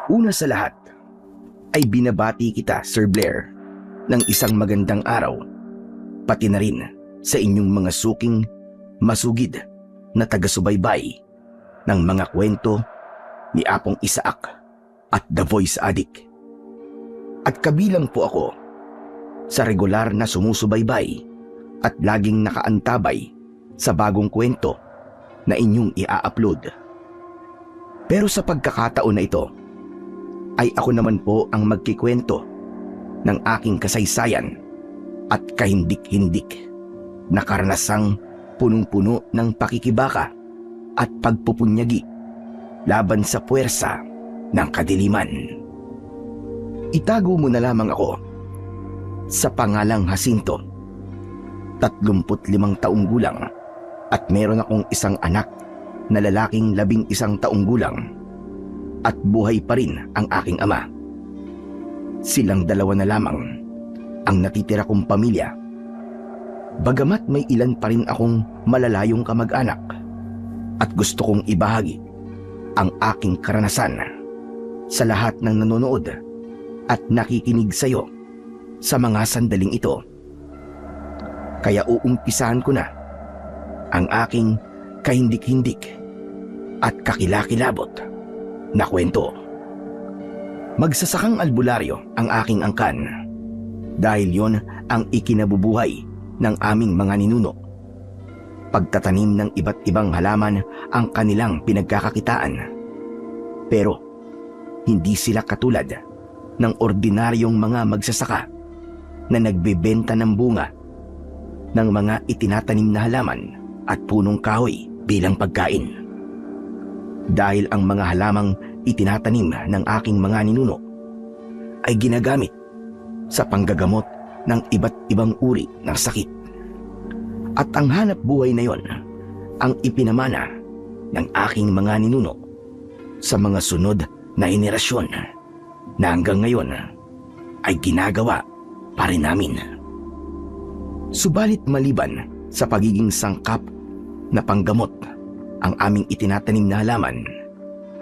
Una sa lahat ay binabati kita, Sir Blair, ng isang magandang araw, pati na rin sa inyong mga suking masugid na taga-subaybay ng mga kwento ni Apong Isaac at The Voice Addict. At kabilang po ako sa regular na sumusubaybay at laging nakaantabay sa bagong kwento na inyong ia-upload. Pero sa pagkakataon na ito, ay ako naman po ang magkikwento ng aking kasaysayan at kahindik-hindik na karanasang punong-puno ng pakikibaka at pagpupunyagi laban sa puwersa ng kadiliman. Itago mo na lamang ako sa pangalang Jacinto. 35 taong gulang at meron akong isang anak na lalaking 11 taong gulang. At buhay pa rin ang aking ama. Silang dalawa na lamang ang natitira kong pamilya. Bagamat may ilan pa rin akong malalayong kamag-anak at gusto kong ibahagi ang aking karanasan sa lahat ng nanonood at nakikinig sa iyo sa mga sandaling ito. Kaya uumpisahan ko na ang aking kahindik-hindik at kakilakilabot na kwento. Magsasakang albularyo ang aking angkan dahil yon ang ikinabubuhay ng aming mga ninuno. Pagtatanim ng iba't ibang halaman ang kanilang pinagkakakitaan. Pero hindi sila katulad ng ordinaryong mga magsasaka na nagbebenta ng bunga ng mga itinatanim na halaman at punong kahoy bilang pagkain. Dahil ang mga halamang itinatanim ng aking mga ninuno ay ginagamit sa panggagamot ng iba't ibang uri ng sakit. At ang hanap buhay na yon ang ipinamana ng aking mga ninuno sa mga sunod na henerasyon na hanggang ngayon ay ginagawa pa rin namin. Subalit maliban sa pagiging sangkap na panggamot ang aming itinatanim na halaman,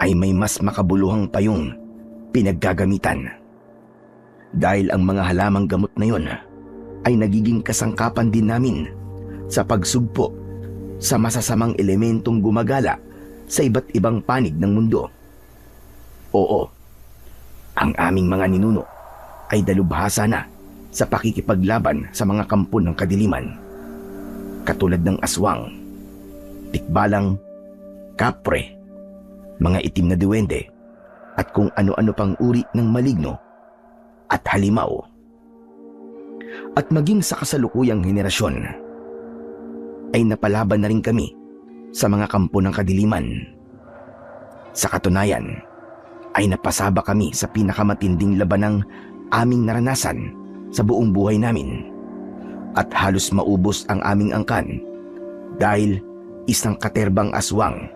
ay may mas makabuluhang payong pinaggagamitan. Dahil ang mga halamang gamot na yon ay nagiging kasangkapan din namin sa pagsugpo sa masasamang elementong gumagala sa iba't ibang panig ng mundo. Oo, ang aming mga ninuno ay dalubhasa na sa pakikipaglaban sa mga kampo ng kadiliman, katulad ng aswang, tikbalang, kapre, mga itim na duwende, at kung ano-ano pang uri ng maligno at halimaw. At maging sa kasalukuyang henerasyon, ay napalaban na rin kami sa mga kampo ng kadiliman. Sa katunayan, ay napasaba kami sa pinakamatinding labanang aming naranasan sa buong buhay namin, at halos maubos ang aming angkan dahil isang katerbang aswang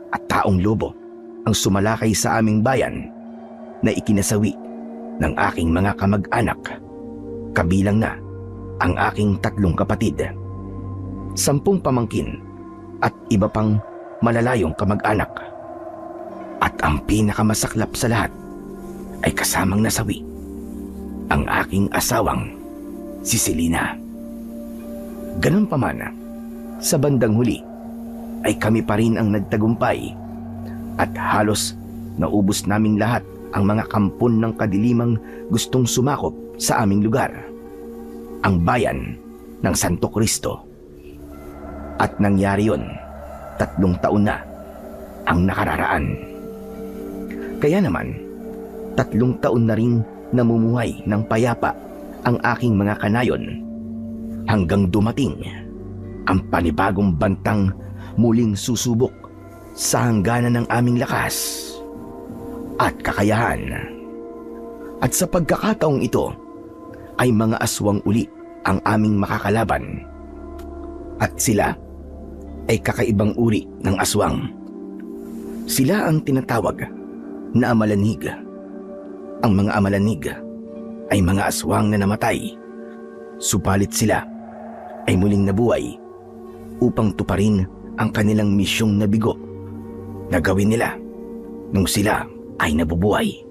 at taong lobo ang sumalakay sa aming bayan na ikinasawi ng aking mga kamag-anak, kabilang na ang aking 3 kapatid, 10 pamangkin at iba pang malalayong kamag-anak. At ang pinakamasaklap sa lahat ay kasamang nasawi ang aking asawang si Selena. Ganun pa man, sa bandang huli ay kami pa rin ang nagtagumpay at halos naubos naming lahat ang mga kampon ng kadilimang gustong sumakop sa aming lugar, ang bayan ng Santo Cristo. At nangyari yon 3 taon na ang nakararaan. Kaya naman, 3 taon na rin namumuhay ng payapa ang aking mga kanayon hanggang dumating ang panibagong bantang muling susubok sa hangganan ng aming lakas at kakayahan. At sa pagkakataong ito ay mga aswang uli ang aming makakalaban. At sila ay kakaibang uri ng aswang. Sila ang tinatawag na amalanig. Ang mga amalanig ay mga aswang na namatay, subalit sila ay muling nabuhay upang tuparin ang kanilang misyong nabigo na gawin nila nung sila ay nabubuhay.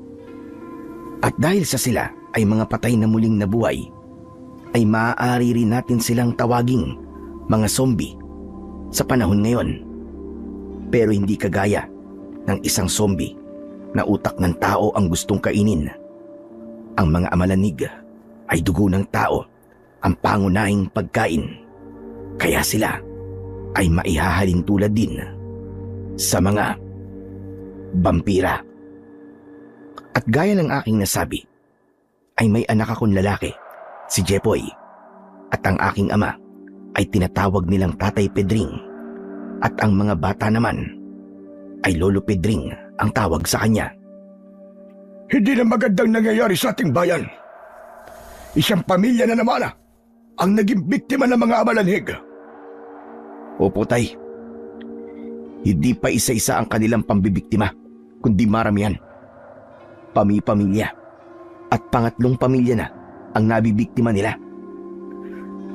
At dahil sa sila ay mga patay na muling nabuhay, ay maaari rin natin silang tawaging mga zombie sa panahon ngayon. Pero hindi kagaya ng isang zombie na utak ng tao ang gustong kainin. Ang mga amalanig ay dugo ng tao ang pangunahing pagkain. Kaya sila ay maihahalin tulad din sa mga vampira. At gaya ng aking nasabi, ay may anak akong lalaki, si Jepoy. At ang aking ama ay tinatawag nilang Tatay Pedring. At ang mga bata naman ay Lolo Pedring ang tawag sa kanya. Hindi na magandang nangyayari sa ating bayan. Isang pamilya na naman ang naging biktima ng mga amalanhig. Opo, Tay. Hindi pa isa-isa ang kanilang pambibiktima, kundi maramihan. Pamilya. At pangatlong pamilya na ang nabibiktima nila.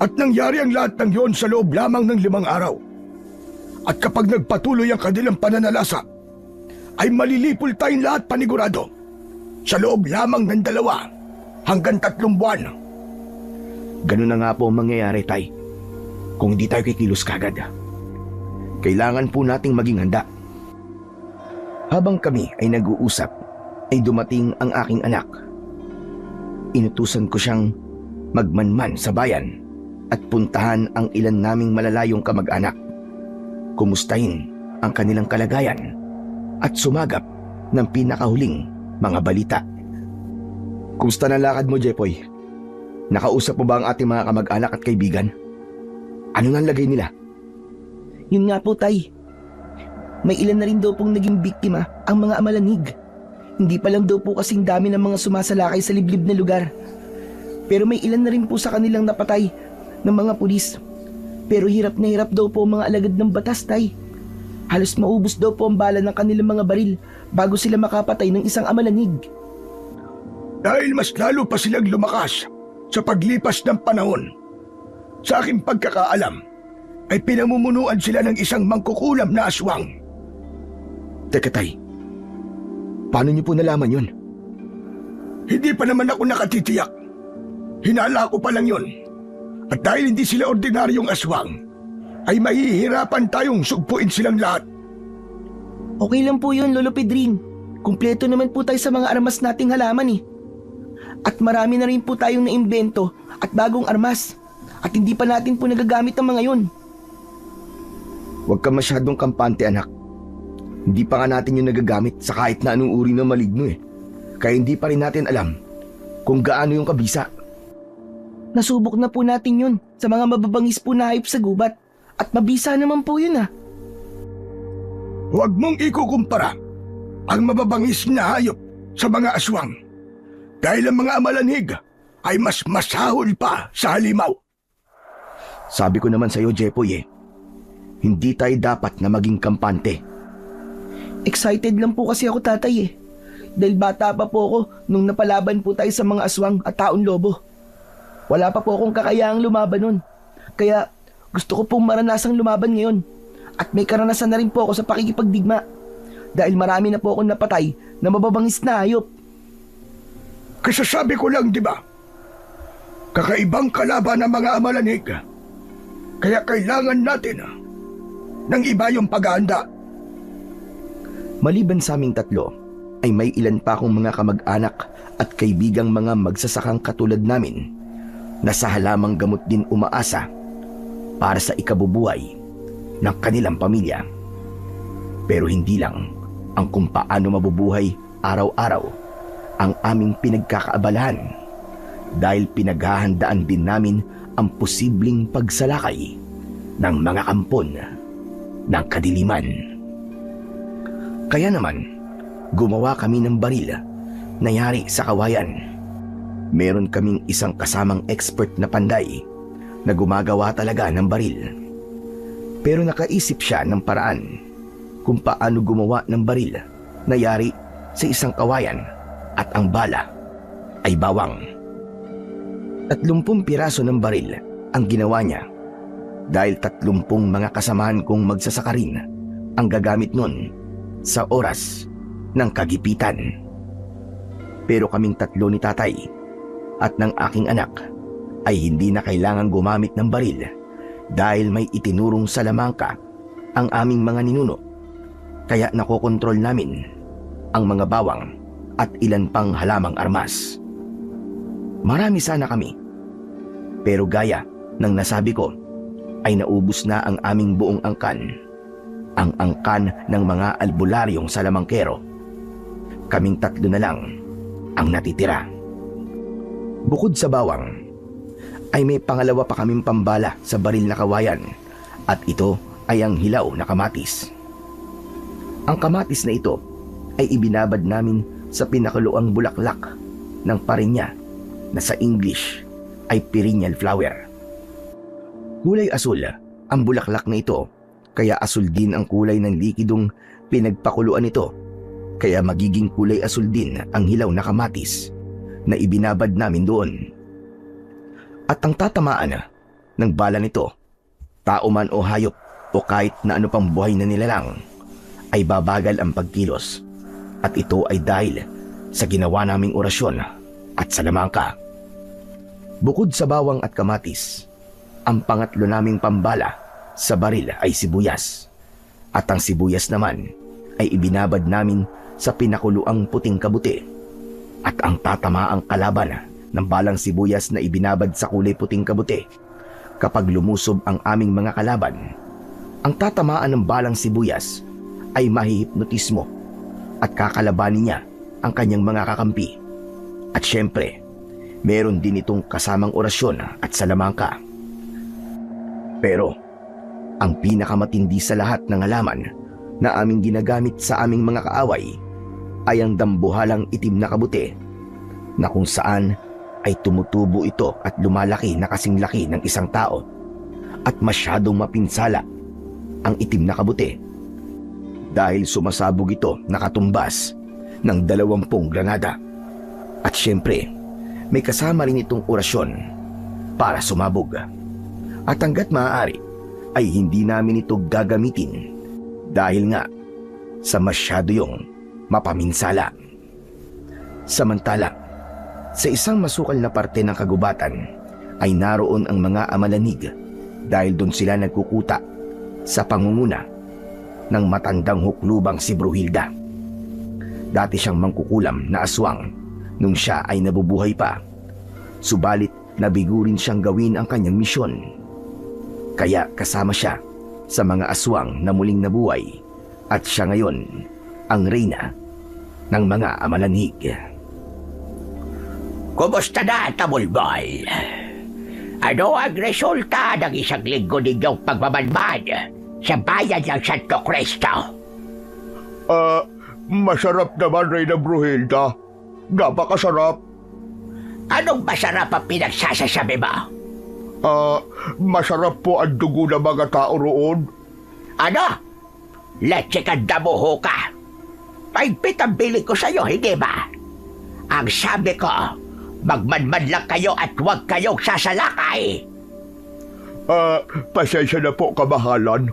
At nangyari ang lahat ng yon sa loob lamang ng 5 araw. At kapag nagpatuloy ang kanilang pananalasa, ay malilipol tayong lahat panigurado sa loob lamang ng 2 hanggang 3 buwan. Ganun na nga po ang mangyayari, Tay. Kung hindi tayo kikilos kagad. Kailangan po nating maging handa. Habang kami ay nag-uusap, ay dumating ang aking anak. Inutusan ko siyang magmanman sa bayan at puntahan ang ilan naming malalayong kamag-anak. Kumustahin ang kanilang kalagayan at sumagap ng pinakahuling mga balita. Kumusta na lakad mo, Jepoy? Nakausap mo ba ang ating mga kamag-anak at kaibigan? Ano nang lagay nila? Yun nga po, Tay. May ilan na rin daw pong naging biktima ang mga amalanig. Hindi pa lang daw po kasing dami ng mga sumasalakay sa liblib na lugar. Pero may ilan na rin po sa kanilang napatay ng mga pulis. Pero hirap na hirap daw po ang mga alagad ng batas, Tay. Halos maubos daw po ang bala ng kanilang mga baril bago sila makapatay ng isang amalanig. Dahil mas lalo pa silang lumakas sa paglipas ng panahon. Sa aking pagkakaalam, ay pinamumunuan sila ng isang mangkukulam na aswang. Teka, Tay. Paano niyo po nalaman yun? Hindi pa naman ako nakatitiyak. Hinala ko pa lang yun. At dahil hindi sila ordinaryong aswang, ay mahihirapan tayong sugpuin silang lahat. Okay lang po yun, Lolo Pedring. Kumpleto naman po tayo sa mga armas nating halaman eh. At marami na rin po tayong naimbento at bagong armas. At hindi pa natin po nagagamit ang mga yun. Huwag ka masyadong kampante, anak. Hindi pa nga natin yung nagagamit sa kahit na anong uri ng maligno eh. Kaya hindi pa rin natin alam kung gaano yung kabisa. Nasubok na po natin yun sa mga mababangis po na hayop sa gubat. At mabisa naman po yun ah. Huwag mong ikukumpara ang mababangis na hayop sa mga aswang. Dahil ang mga amalanhig ay mas masahol pa sa halimaw. Sabi ko naman sa'yo, Jepoy hindi tayo dapat na maging kampante. Excited lang po kasi ako, Tatay eh. Dahil bata pa po ako nung napalaban po tayo sa mga aswang at taon lobo. Wala pa po akong kakayahang lumaban nun. Kaya gusto ko pong maranasang lumaban ngayon. At may karanasan na rin po ako sa pakikipagdigma. Dahil marami na po akong napatay na mababangis na hayop. Kasasabi ko lang, di ba? Kakaibang kalaban ng mga amalanig. Kaya kailangan natin ng iba yung paghahanda. Maliban sa aming tatlo, ay may ilan pa akong mga kamag-anak at kaibigang mga magsasakang katulad namin na sa halamang gamot din umaasa para sa ikabubuhay ng kanilang pamilya. Pero hindi lang ang kung paano mabubuhay araw-araw ang aming pinagkakaabalahan dahil pinaghahandaan din namin ang posibleng pagsalakay ng mga kampon ng kadiliman. Kaya naman, gumawa kami ng baril na yari sa kawayan. Meron kaming isang kasamang expert na panday na gumagawa talaga ng baril. Pero nakaisip siya ng paraan kung paano gumawa ng baril na yari sa isang kawayan at ang bala ay bawang. 30 piraso ng baril ang ginawa niya dahil 30 mga kasamahan kong magsasaka rin ang gagamit nun sa oras ng kagipitan. Pero kaming tatlo ni tatay at ng aking anak ay hindi na kailangang gumamit ng baril dahil may itinurong salamangka ang aming mga ninuno. Kaya nakokontrol namin ang mga bawang at ilan pang halamang armas. Marami sana kami. Pero gaya ng nasabi ko, ay naubos na ang aming buong angkan. Ang angkan ng mga albularyong salamangkero. Kaming tatlo na lang ang natitira. Bukod sa bawang, ay may pangalawa pa kaming pambala sa baril na kawayan at ito ay ang hilaw na kamatis. Ang kamatis na ito ay ibinabad namin sa pinakuluang bulaklak ng parinya na sa English ay perennial flower. Kulay asul ang bulaklak na ito, kaya asul din ang kulay ng likidong pinagpakuluan nito, kaya magiging kulay asul din ang hilaw na kamatis na ibinabad namin doon. At ang tatamaan ng bala nito, tao man o hayop o kahit na ano pang buhay na nilalang, ay babagal ang pagkilos. At ito ay dahil sa ginawa naming orasyon at salamangka. Bukod sa bawang at kamatis, ang pangatlo naming pambala sa baril ay sibuyas. At ang sibuyas naman ay ibinabad namin sa pinakuluang puting kabuti. At ang tatamaang kalaban ng balang sibuyas na ibinabad sa kulay puting kabuti, kapag lumusob ang aming mga kalaban, ang tatamaan ng balang sibuyas ay mahihipnotismo at kakalabanin niya ang kanyang mga kakampi. At syempre, meron din itong kasamang orasyon at salamangka. Pero, ang pinakamatindi sa lahat ng halaman na aming ginagamit sa aming mga kaaway ay ang dambuhalang itim na kabuti na kung saan ay tumutubo ito at lumalaki na kasing laki ng isang tao at masyadong mapinsala ang itim na kabuti dahil sumasabog ito nakatumbas ng 20 granada. At syempre, may kasama rin itong orasyon para sumabog. At hanggat maaari ay hindi namin ito gagamitin dahil nga sa masyado yung mapaminsala. Samantala, sa isang masukal na parte ng kagubatan ay naroon ang mga amalanig dahil doon sila nagkukuta sa pangunguna ng matandang huklubang si Bruhilda. Dati siyang mangkukulam na aswang nung siya ay nabubuhay pa, subalit nabigo rin siyang gawin ang kanyang misyon. Kaya kasama siya sa mga aswang na muling nabuhay at siya ngayon ang reyna ng mga amalanhig. Kumusta na, Tabulboy? Ano ang resulta ng isang linggo ninyong pagmamanman sa bayan ng Santo Cristo? Masarap naman, Reyna Bruhilda. Napakasarap. Anong masarap ang pinagsasasabi mo? Masarap po ang dugo ng mga tao roon. Ano? Leche ka damuho ka. Paigpit ang bili ko sa'yo, hindi ba? Ang sabi ko, magmanman lang kayo at huwag kayong sasalakay. Pasensya na po, kamahalan.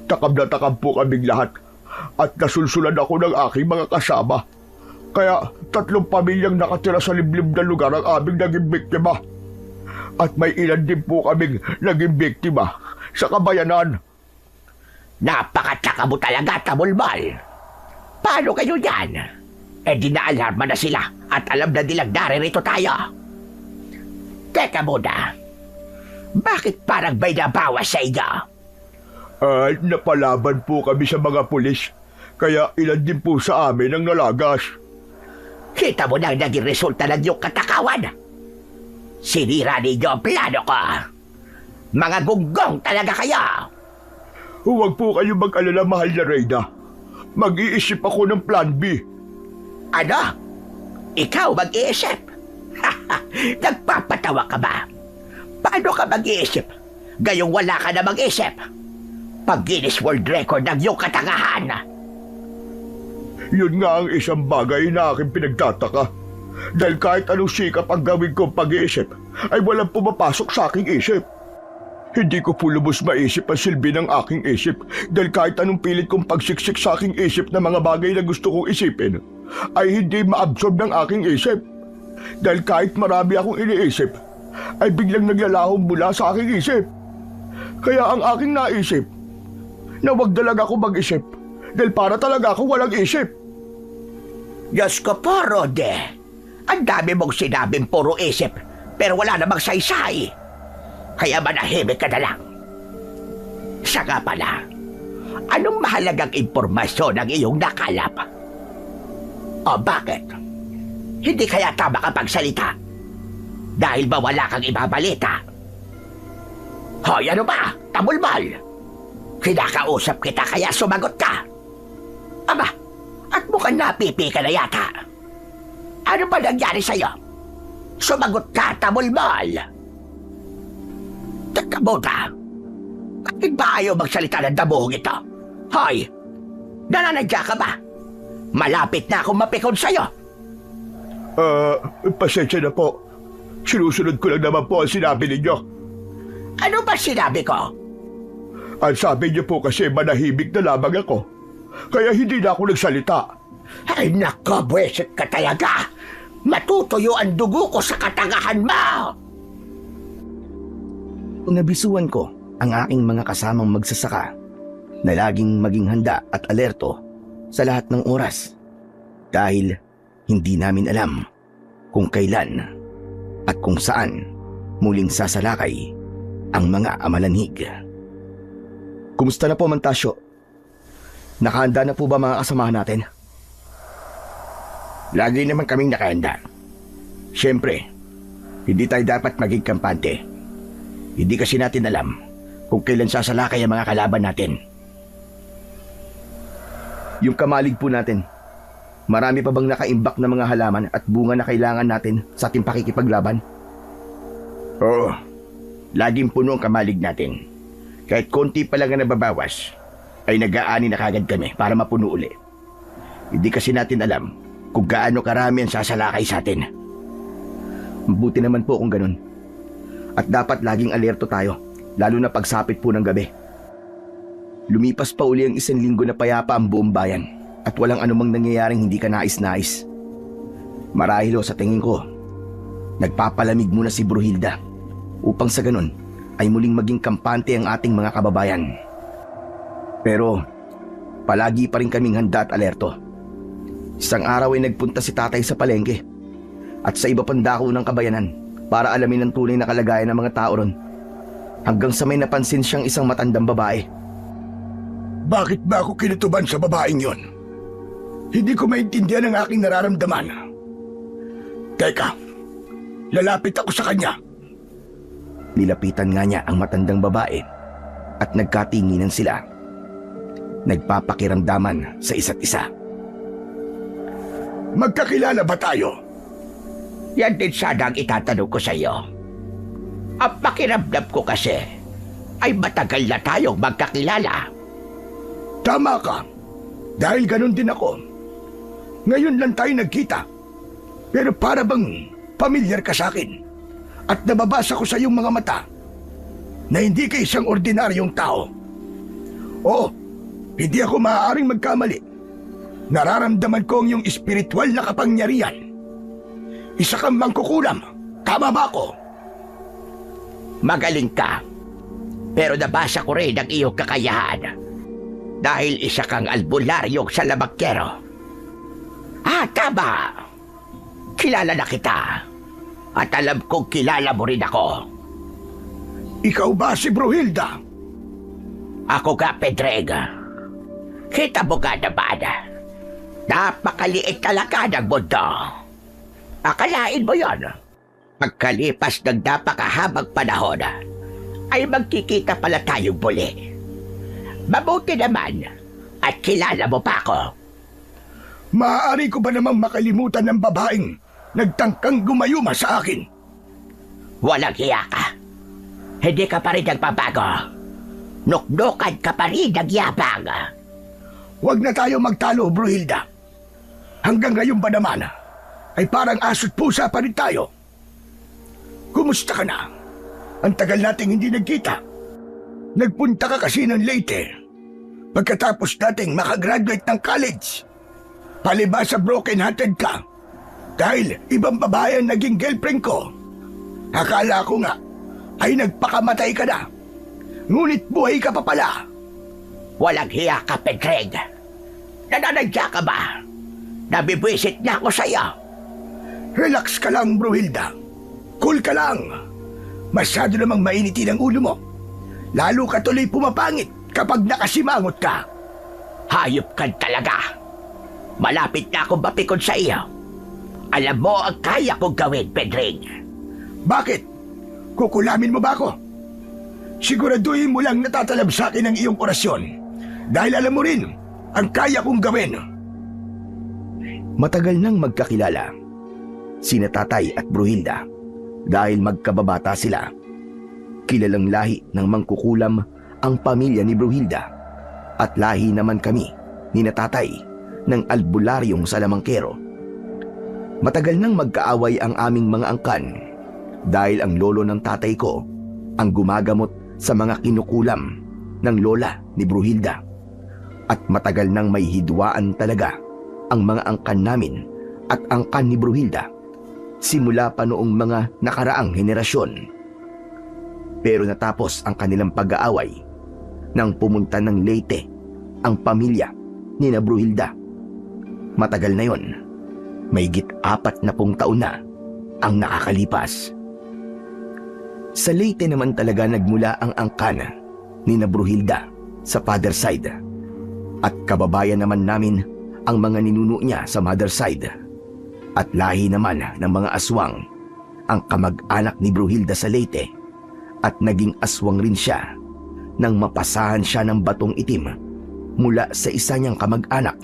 Takam na takam po kaming lahat at nasulsulan ako ng aking mga kasama. Kaya 3 pamilyang nakatira sa liblib na lugar ang aming naging biktima. At may ilan din po kaming naging biktima sa kabayanan. Napakatsaka mo talaga, Tabulbal. Paano kayo yan? Di na-alarma na sila at alam na nilang naririto tayo. Teka muna. Bakit parang may nabawas sa inyo? Napalaban po kami sa mga pulis. Kaya ilan din po sa amin ang nalagas. Kita mo na ang naging resulta ng iyong katakawan. Sinira ninyo ang plano ko. Mga gunggong talaga kayo. Huwag po kayo mag-alala, mahal na Reyna. Mag-iisip ako ng plan B. Ano? Ikaw mag-iisip? Nagpapatawa ka ba? Paano ka mag-iisip? Gayong wala ka na mag-isip. Pag-Guinness World Record ng iyong katangahan. Yun nga ang isang bagay na aking pinagtataka. Dahil kahit anong sikap ang gawin kong pag-iisip, ay walang pumapasok sa aking isip. Hindi ko po lubos maisip ang silbi ng aking isip dahil kahit anong pilit kong pagsiksik sa aking isip na mga bagay na gusto kong isipin ay hindi maabsorb ng aking isip. Dahil kahit marami akong iniisip ay biglang naglalahong mula sa aking isip. Kaya ang aking naisip na wag talaga ako mag-isip dahil para talaga ako walang isip. Diyos ko po, Rode. Ang dami mong sinabing puro isip, pero wala namang saysay. Kaya manahimik ka na lang. Saka pala, anong mahalagang impormasyon ang iyong nakalap? O bakit? Hindi kaya tama kapagsalita? Dahil ba wala kang ibabalita? Hoy, ano ba? Tabulbal! Kinakausap kita kaya sumagot ka. Aba, at mukhang napipi ka na yata. Ano ba nangyari sa'yo? Sumagot ka, tabulbal! Teka muna, bakit ba ayaw magsalita ng damuhong ito? Hoy, nananadya ka ba? Malapit na akong mapikon sa'yo. Pasensya na po. Sinusunod ko lang naman po ang sinabi ninyo. Ano ba sinabi ko? Ang sabi niyo po kasi manahimik na lamang ako. Kaya hindi na ako nagsalita. Ay nako, buwisit ka talaga. Matutuyo ang dugo ko sa katangahan mo. Nabisuan ko ang aking mga kasamang magsasaka na laging maging handa at alerto sa lahat ng oras dahil hindi namin alam kung kailan at kung saan muling sasalakay ang mga amalanhig. Kumusta na po, Mantasyo? Nakahanda na po ba mga kasamahan natin? Lagi naman kaming nakahanda. Siyempre, hindi tayo dapat maging kampante. Hindi kasi natin alam kung kailan sasalakay ang mga kalaban natin. Yung kamalig po natin, marami pa bang nakaimbak na mga halaman at bunga na kailangan natin sa ating pakikipaglaban? Oo, laging puno ang kamalig natin. Kahit konti pa lang ang nababawas, ay nag-aani na kagad kami para mapuno uli. Hindi kasi natin alam kung gaano karami ang sasalakay sa atin. Mabuti naman po kung ganun. At dapat laging alerto tayo, lalo na pagsapit po ng gabi. Lumipas pa uli ang 1 linggo na payapa ang buong bayan at walang anumang nangyayaring hindi ka nais-nais. Marahil sa tingin ko, nagpapalamig muna si Bruhilda upang sa ganun ay muling maging kampante ang ating mga kababayan. Pero palagi pa rin kaming handa at alerto. Isang araw ay nagpunta si tatay sa palengke at sa iba pang dako ng kabayanan para alamin ang tunay na kalagayan ng mga tao ron. Hanggang sa may napansin siyang isang matandang babae. Bakit ba ako kinutuban sa babaeng yon? Hindi ko maintindihan ang aking nararamdaman. Teka, lalapit ako sa kanya. Nilapitan nga niya ang matandang babae at nagkatinginan sila. Nagpapakiramdaman sa isa't isa. Magkakilala ba tayo? Yan din sana ang itatanong ko sa iyo. Ang pakiramdam ko kasi ay matagal na tayong magkakilala. Tama ka. Dahil ganun din ako. Ngayon lang tayo nagkita. Pero para bang pamilyar ka sa akin. At nababasa ko sa iyong mga mata na hindi ka isang ordinaryong tao. Oo, hindi ako maaaring magkamali. Nararamdaman ko ang iyong espiritual na kapangyarihan. Isa kang mangkukulam. Tama ba ako? Magaling ka. Pero nabasa ko rin ang iyong kakayahan. Dahil isa kang albularyong salabakero. Tama. Kilala na kita. At alam kong kilala mo rin ako. Ikaw ba si Bruhilda? Ako ka, Pedrega. Kita mo ka naman. Napakaliit talaga ng mundo. Akalain mo yon. Pagkalipas ng napakahabang panahon, ay magkikita pala tayong muli. Mabuti naman at kilala mo pa ako. Maaari ko ba namang makalimutan ng babaeng nagtangkang gumayuma sa akin? Walang hiya ka. Hindi ka pa rin nagbabago. Nuknukan ka pa rin nagyabang. Huwag na tayo magtalo, Bruhilda. Hanggang ngayon ba naman, ay parang aso't pusa pa rin tayo. Kumusta ka na? Ang tagal nating hindi nagkita. Nagpunta ka kasi ng Leyte pagkatapos nating makagraduate ng college. Palibhasa broken-hearted ka dahil ibang babae ang naging girlfriend ko. Akala ko nga ay nagpakamatay ka na. Ngunit buhay ka pa pala. Walang hiya ka, Pedreg. Nananadya ka ba? Nabibwisit na ako sa'yo. Relax ka lang, Bruhilda. Cool ka lang. Masyado namang mainitin ang ulo mo. Lalo ka tuloy pumapangit kapag nakasimangot ka. Hayop ka talaga. Malapit na akong mapikon sa iyo. Alam mo ang kaya kong gawin, Pedreg. Bakit? Kukulamin mo ba ako? Siguraduhin mo lang natatalab sa akin ang iyong orasyon. Dahil alam mo rin ang kaya kong gawin. Matagal nang magkakilala sina Tatay at Bruhilda dahil magkababata sila. Kilalang lahi ng mangkukulam ang pamilya ni Bruhilda at lahi naman kami ni Tatay ng albularyong salamangkero. Matagal nang magkaaway ang aming mga angkan dahil ang lolo ng tatay ko ang gumagamot sa mga kinukulam ng lola ni Bruhilda at matagal nang may hidwaan talaga ang mga angkan namin at angkan ni Bruhilda simula pa noong mga nakaraang henerasyon. Pero natapos ang kanilang pag-aaway nang pumunta ng Leyte ang pamilya ni Bruhilda. Matagal na yon, mahigit 40 taon na ang nakakalipas. Sa Leyte naman talaga nagmula ang angkan ni Bruhilda sa father side at kababayan naman namin ang mga ninuno niya sa mother side at lahi naman ng mga aswang ang kamag-anak ni Bruhilda sa Leyte at naging aswang rin siya nang mapasahan siya ng batong itim mula sa isa niyang kamag-anak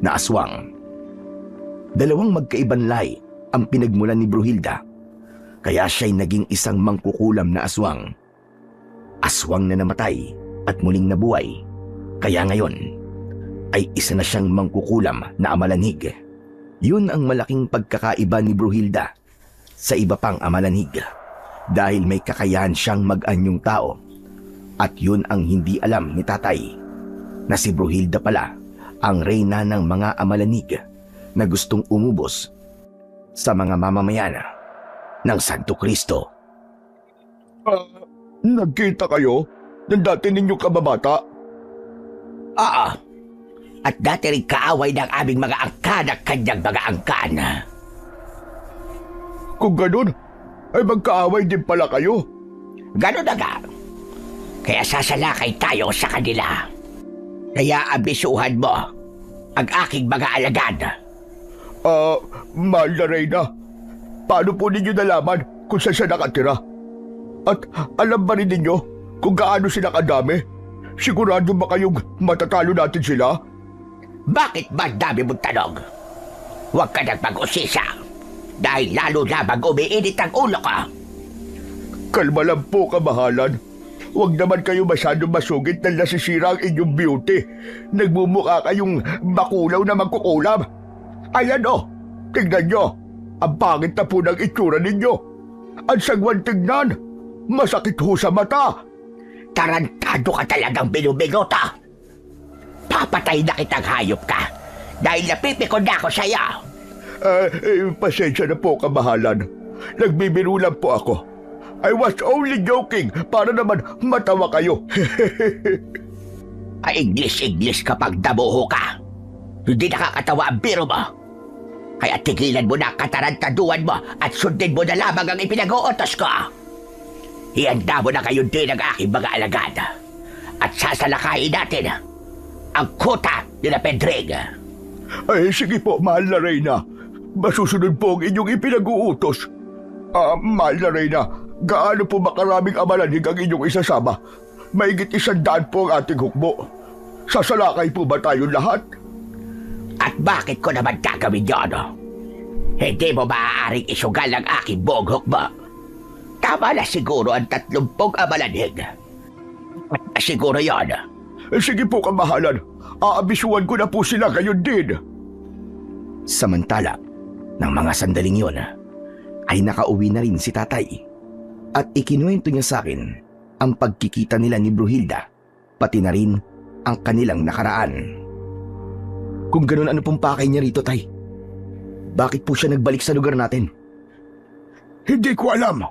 na aswang. Dalawang magkaibang lahi ang pinagmulan ni Bruhilda kaya siya'y naging isang mangkukulam na aswang. Aswang na namatay at muling nabuhay kaya ngayon ay isa na siyang mangkukulam na amalanhig. Yun ang malaking pagkakaiba ni Bruhilda sa iba pang amalanhig dahil may kakayahan siyang mag-anyong tao at yun ang hindi alam ni Tatay na si Bruhilda pala ang reyna ng mga amalanhig na gustong umubos sa mga mamamayan ng Santo Cristo. Nagkita kayo ng dati ninyong kababata? Oo. At dati rin kaaway ng aming mga angkan at kanyang mga angkan. Kung ganun, ay magkaaway din pala kayo. Ganun na nga. Kaya sasalakay tayo sa kanila. Kaya abisuhan mo ang aking mga alagad. Mahal na Reyna, paano po ninyo nalaman kung saan siya nakatira? At alam ba rin ninyo kung gaano sila kadami? Sigurado ba kayong matatalo natin sila? Bakit ba dami mong tanong? Huwag ka nang mag-usisa dahil lalo lamang umiinit ang ulo ko. Kalma lang po, kamahalan. Huwag naman kayo masyadong masugit na nasisira ang inyong beauty. Nagmumukha kayong bakulaw na magkukulam. Ayan o, tignan nyo. Ang pangit na po ng itsura ninyo. Ang sagwan tignan. Masakit ho sa mata. Tarantado ka talagang binubigota. Papatay na kitang hayop ka dahil napipikon na ako sa'yo. Pasensya na po, kamahalan. Nagbibiro lang po ako. I was only joking para naman matawa kayo. English kapag dabuho ka. Hindi nakakatawa ang biro mo. Kaya tigilan mo na ang katarantaduan mo at sundin mo na lamang ang ipinag-uutos ko. Ihanda mo na kayo din ang aking mga alagad. At sasalakayin natin ang kuta ni Pedreg. Ay, sige po, mahal na Reyna. Masusunod po ang inyong ipinag-uutos. Mahal na Reyna, gaano po ba karaming amalanhig ang inyong isasama? Mahigit 100 po ang ating hukbo. Sasalakay po ba tayong lahat? At bakit ko naman gagawin yun? Hindi mo maaaring isugal ang aking buong hukbo. Tama na siguro ang 30 amalanhig. At siguro yon. Sige po, kamahalan. Aabisuan ko na po sila ngayon din. Samantala, ng mga sandaling yon, ay nakauwi na rin si Tatay at ikinuwento niya sa akin ang pagkikita nila ni Bruhilda, pati na rin ang kanilang nakaraan. Kung ganun, ano pong pakay niya rito, Tay? Bakit po siya nagbalik sa lugar natin? Hindi ko alam.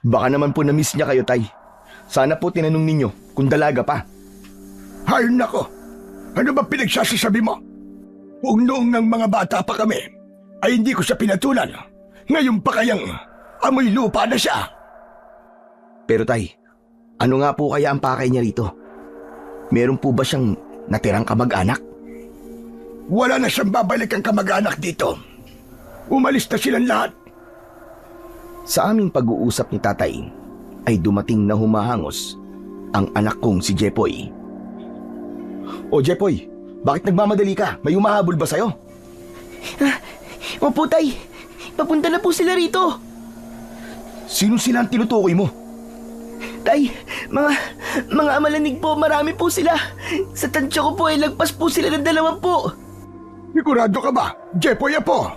Baka naman po na-miss niya kayo, Tay. Sana po tinanong ninyo kung dalaga pa. Hay nako, ano ba pinagsasasabi mo? Kung noong ng mga bata pa kami, ay hindi ko siya pinatulan. Ngayon pa kayang amoy lupa na siya. Pero Tay, ano nga po kaya ang pakay niya rito? Meron po ba siyang natirang kamag-anak? Wala na siyang babalik ang kamag-anak dito. Umalis na silang lahat. Sa aming pag-uusap ni Tatay, ay dumating na humahangos ang anak kong si Jepoy. O Jepoy, bakit nagmamadali ka? May humahabol ba sa'yo? Opo, Tay. Papunta na po sila rito. Sino sila ang tinutukoy mo? Tay, mga amalanig po, marami po sila. Sa tansya ko po ay lagpas po sila ng 20. Sigurado ka ba, Jepoy Apo?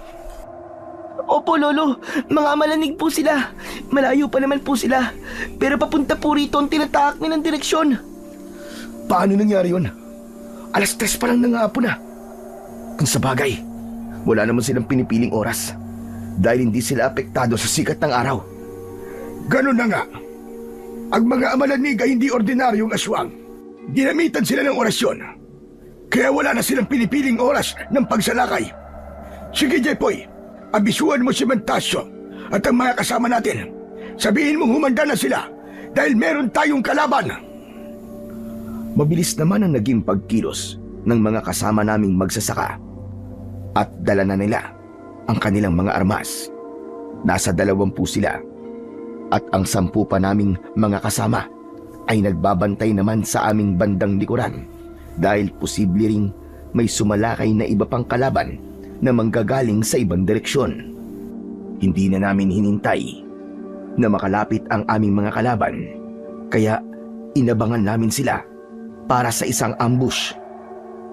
Opo, Lolo. Mga amalanig po sila. Malayo pa naman po sila. Pero papunta po rito ang tinatahak nilang direksyon. Paano nangyari yun? 3:00 pa lang ng hapon na. Kung sa bagay, wala naman silang pinipiling oras dahil hindi sila apektado sa sikat ng araw. Ganun na nga. Ang mga amalanig ay hindi ordinaryong aswang. Ginamitan sila ng orasyon. Kaya wala na silang pinipiling oras ng pagsalakay. Sige, Jepoy, abisuan mo si Mantasio at ang mga kasama natin. Sabihin mong humanda na sila dahil meron tayong kalaban. Mabilis naman ang naging pagkilos ng mga kasama naming magsasaka at dala na nila ang kanilang mga armas. Nasa 20 sila at ang 10 pa naming mga kasama ay nagbabantay naman sa aming bandang likuran dahil posible ring may sumalakay na iba pang kalaban na manggagaling sa ibang direksyon. Hindi na namin hinintay na makalapit ang aming mga kalaban kaya inabangan namin sila para sa isang ambush.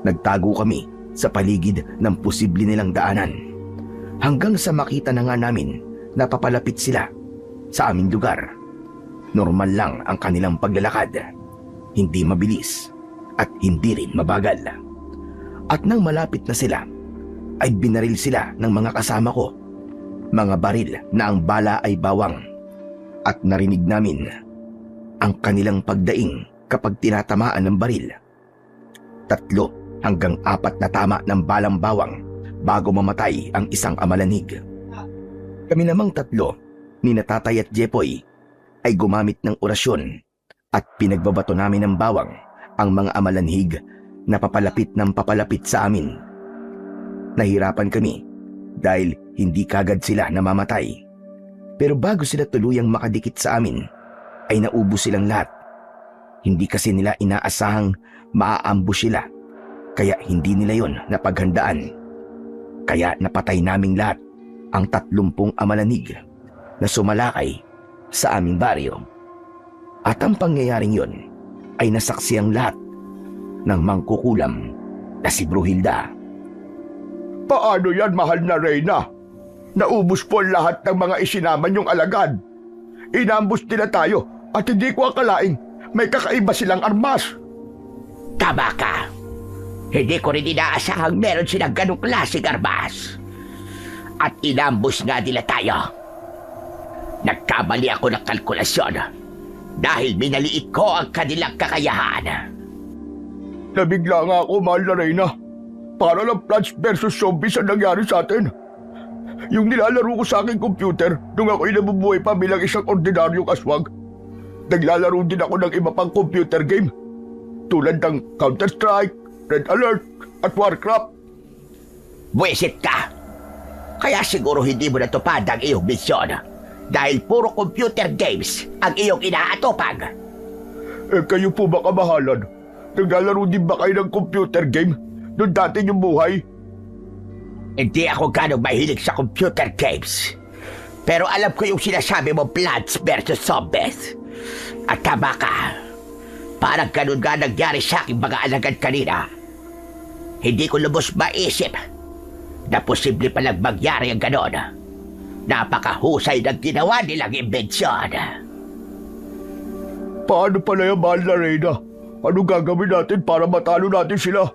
Nagtago kami sa paligid ng posible nilang daanan hanggang sa makita na nga namin na papalapit sila sa aming lugar. Normal lang ang kanilang paglalakad, hindi mabilis at hindi rin mabagal. At nang malapit na sila, ay binaril sila ng mga kasama ko. Mga baril na ang bala ay bawang. At narinig namin ang kanilang pagdaing kapag tinatamaan ng baril. 3 hanggang 4 na tama ng balang bawang bago mamatay ang isang amalanig. Kami namang 3, ni Tatay at Jepoy, ay gumamit ng orasyon at pinagbabato namin ng bawang ang mga amalanhig na papalapit ng papalapit sa amin. Nahirapan kami dahil hindi kagad sila namamatay. Pero bago sila tuluyang makadikit sa amin, ay naubos silang lahat. Hindi kasi nila inaasahang maaambush sila, kaya hindi nila yon napaghandaan. Kaya napatay naming lahat ang 30 amalanig na sumalakay sa aming baryo. At ang pangyayaring yon ay nasaksi ang lahat ng mangkukulam na si Bruhilda. Paano yan, mahal na Reyna? Naubos po lahat ng mga isinama niyong alagad. Inambus nila tayo at hindi ko akalaing may kakaiba silang armas. Tama ka. Hindi ko rin inaasahang meron silang ganong klaseng armas. At inambus nga nila tayo. Nagkamali ako ng kalkulasyon dahil minaliit ko ang kanilang kakayahan. Nabigla nga ako, mahal na Reyna. Para lang Plants versus Zombies ang nangyari sa atin. Yung nilalaro ko sa aking computer nung ako'y nabubuhay pa bilang isang ordinaryong aswang. Naglalaro din ako ng iba pang computer game tulad ng Counter-Strike, Red Alert at Warcraft. Buwisit ka! Kaya siguro hindi mo natupad ang iyong misyon dahil puro computer games ang iyong inaatupag. Kayo po ba kamahalan? Naglalaro din ba kayo ng computer game noong dati niyong buhay? Hindi ako ganong mahilig sa computer games. Pero alam ko yung sinasabi mo Plants versus Zombies. At tama ka. Parang ganun nga nangyari sa aking mga alagad kanina. Hindi ko lubos maisip na posible palang mangyari ang ganon. Napakahusay ng ginawa nilang imbensyon. Paano pala yung mahal na Reyna? Ano gagawin natin para matalo natin sila?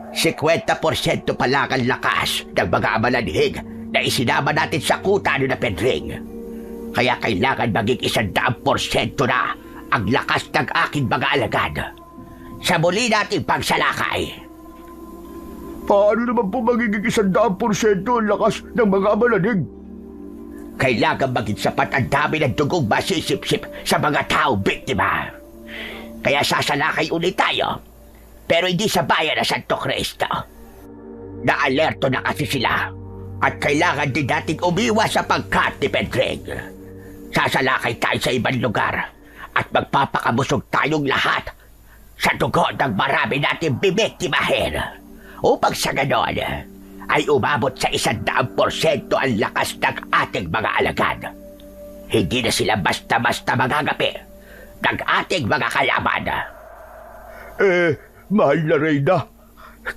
50% pa lang ang lakas ng mga amalanhig na isinama natin sa kuta ni na Pedring. Kaya kailangan maging 100% na ang lakas ng aking mga alagad. Sa muli nating pagsalakay. Paano naman po magiging 100% ang lakas ng mga amalanhig? Kailangan maging sapat ang dami ng dugong masisipsip sa mga tao biktima. Kaya sasalakay ulit tayo. Pero hindi sa bayan na Santo Cristo. Naalerto na kasi sila. At kailangan din nating umiwas sa pagkat ni Pedring. Sasalakay tayo sa ibang lugar. At magpapakabusog tayong lahat sa dugo ng marami nating bibiktimahin. Upang sa ganon, ay umabot sa 100% ang lakas ng ating mga alagad. Hindi na sila basta-basta magagapi ng ating mga kalaban. Mahal na Reyna,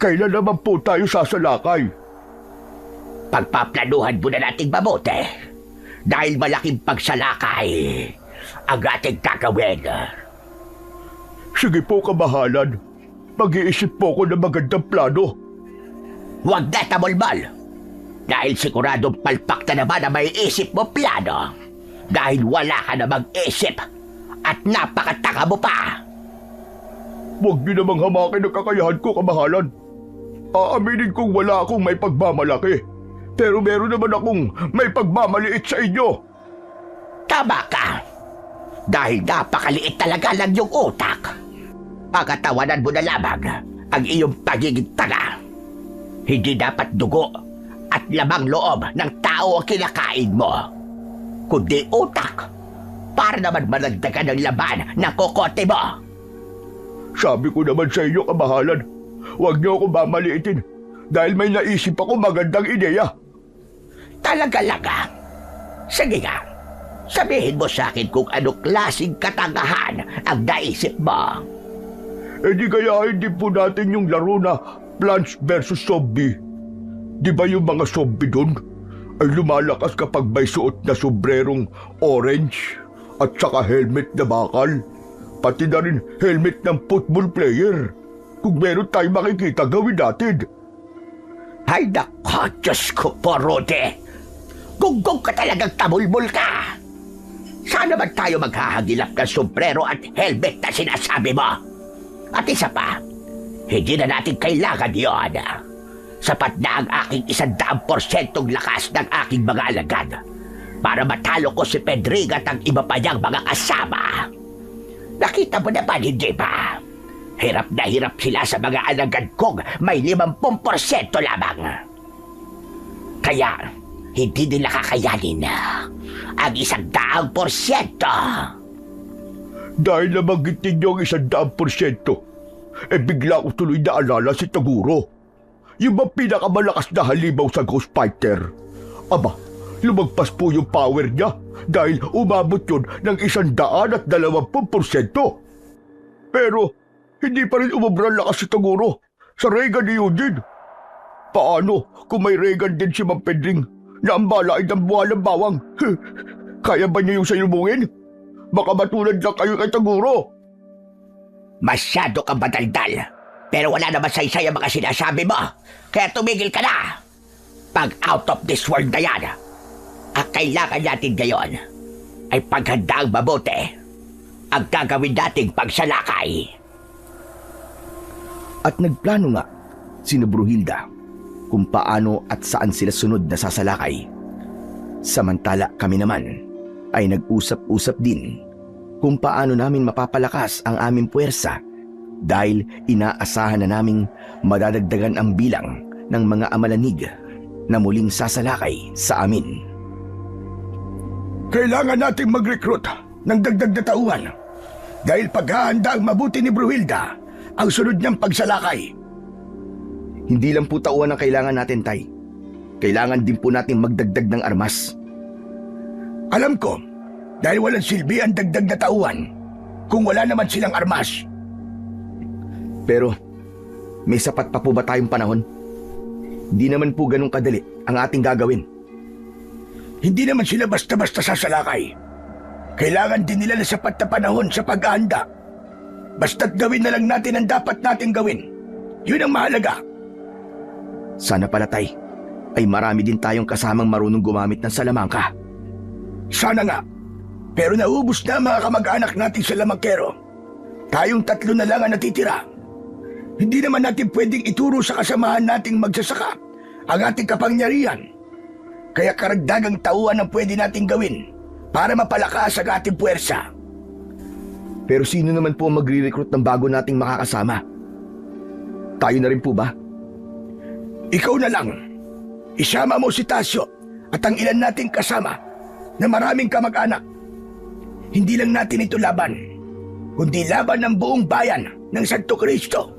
kailan naman po tayo sasalakay? Pagpaplanuhan muna nating mabuti. Dahil malaking pagsalakay ang ating gagawin. Sige po, kamahalan. Mag-iisip po ko ng magandang plano. Huwag na tamulmal. Dahil siguradong palpak na naman na may isip mo plano. Dahil wala ka namang isip at napakataka mo pa. Huwag niyo namang hamakin ang kakayahan ko, kamahalan. Aaminin kong wala akong may pagmamalaki. Pero meron naman akong may pagmamaliit sa inyo. Tama ka. Dahil napakaliit talaga lang yung utak. Pagkatawanan mo na lamang ang iyong pagiging tanga. Hindi dapat dugo at lamang loob ng tao ang kinakain mo, kundi utak, para naman managdagan ng laban ng kokote mo. Sabi ko naman sa inyo, kamahalan, huwag niyo ako mamaliitin dahil may naisip ako magandang ideya. Talaga lang ah. Sige nga, sabihin mo sa akin kung anong klaseng katangahan ang naisip mo. Di kaya hindi po natin yung laro na Plants vs. Zombie. Di ba yung mga zombie doon ay lumalakas kapag may suot na sombrerong orange at saka helmet na bakal? Pati na rin helmet ng football player. Kung meron tayong makikita, gawin natin. Ay nako, Diyos ko po, Rudy. Gunggong ka talagang tabulbul ka. Saan naman tayo maghahagilap ng sombrero at helmet na sinasabi mo? At isa pa, hindi na natin kailangan yun. Sapat na ang aking 100% lakas ng aking mga alagad para matalo ko si Pedring at ang iba pa niyang mga kasama. Nakita mo naman, hindi ba? Hirap na hirap sila sa mga alagad kong may 50% lamang. Kaya, hindi nila kakayanin ang 100%. Dahil nabanggit ninyo ang 100%, bigla ko tuloy naalala si Taguro. Yung bang pinakamalakas na halimaw sa Ghost Fighter. Aba, lumagpas po yung power niya dahil umabot yun ng 120%. Pero, hindi pa rin umubra lakas si Taguro sa Reagan ni Eugene. Paano kung may Reagan din si Mang Pedring na ang balaid ng buwalang bawang? Kaya ba niyo yung salubungin? Baka matulad lang kayo kay Taguro. Masyado kang badaldal. Pero wala naman saysay ang mga sinasabi mo. Kaya tumigil ka na. Pag out of this world na yan, ang kailangan natin ngayon ay paghandaang mabuti ang gagawin nating pagsalakay. At nagplano nga sina Bruhilda kung paano at saan sila sunod na sasalakay. Samantala kami naman ay nag-usap-usap din kung paano namin mapapalakas ang aming puwersa dahil inaasahan na naming madadagdagan ang bilang ng mga amalanig na muling sasalakay sa amin. Kailangan nating mag-recruit ng dagdag na tauhan dahil paghahanda ang mabuti ni Bruhilda ang sunod niyang pagsalakay. Hindi lang po tauhan ang kailangan natin, Tay. Kailangan din po natin magdagdag ng armas. Alam ko, dahil walang silbi ang dagdag na tauhan kung wala naman silang armas. Pero, may sapat pa po ba tayong panahon? Hindi naman po ganun kadali ang ating gagawin. Hindi naman sila basta-basta sasalakay. Kailangan din nila ng sapat na panahon sa paghahanda. Basta't gawin na lang natin ang dapat nating gawin. Yun ang mahalaga. Sana pala, Tay, ay marami din tayong kasamang marunong gumamit ng salamangka. Sana nga. Pero naubos na ang mga kamag-anak natin sa lamangkero. Tayong 3 na lang ang natitira. Hindi naman natin pwedeng ituro sa kasamahan nating magsasaka ang ating kapangyarihan. Kaya karagdagang tauhan ang pwede nating gawin para mapalakas ang ating puwersa. Pero sino naman po magre-recruit ng bago nating makakasama? Tayo na rin po ba? Ikaw na lang. Isama mo si Tasyo at ang ilan nating kasama na maraming kamag-anak. Hindi lang natin ito laban, kundi laban ng buong bayan ng Santo Cristo.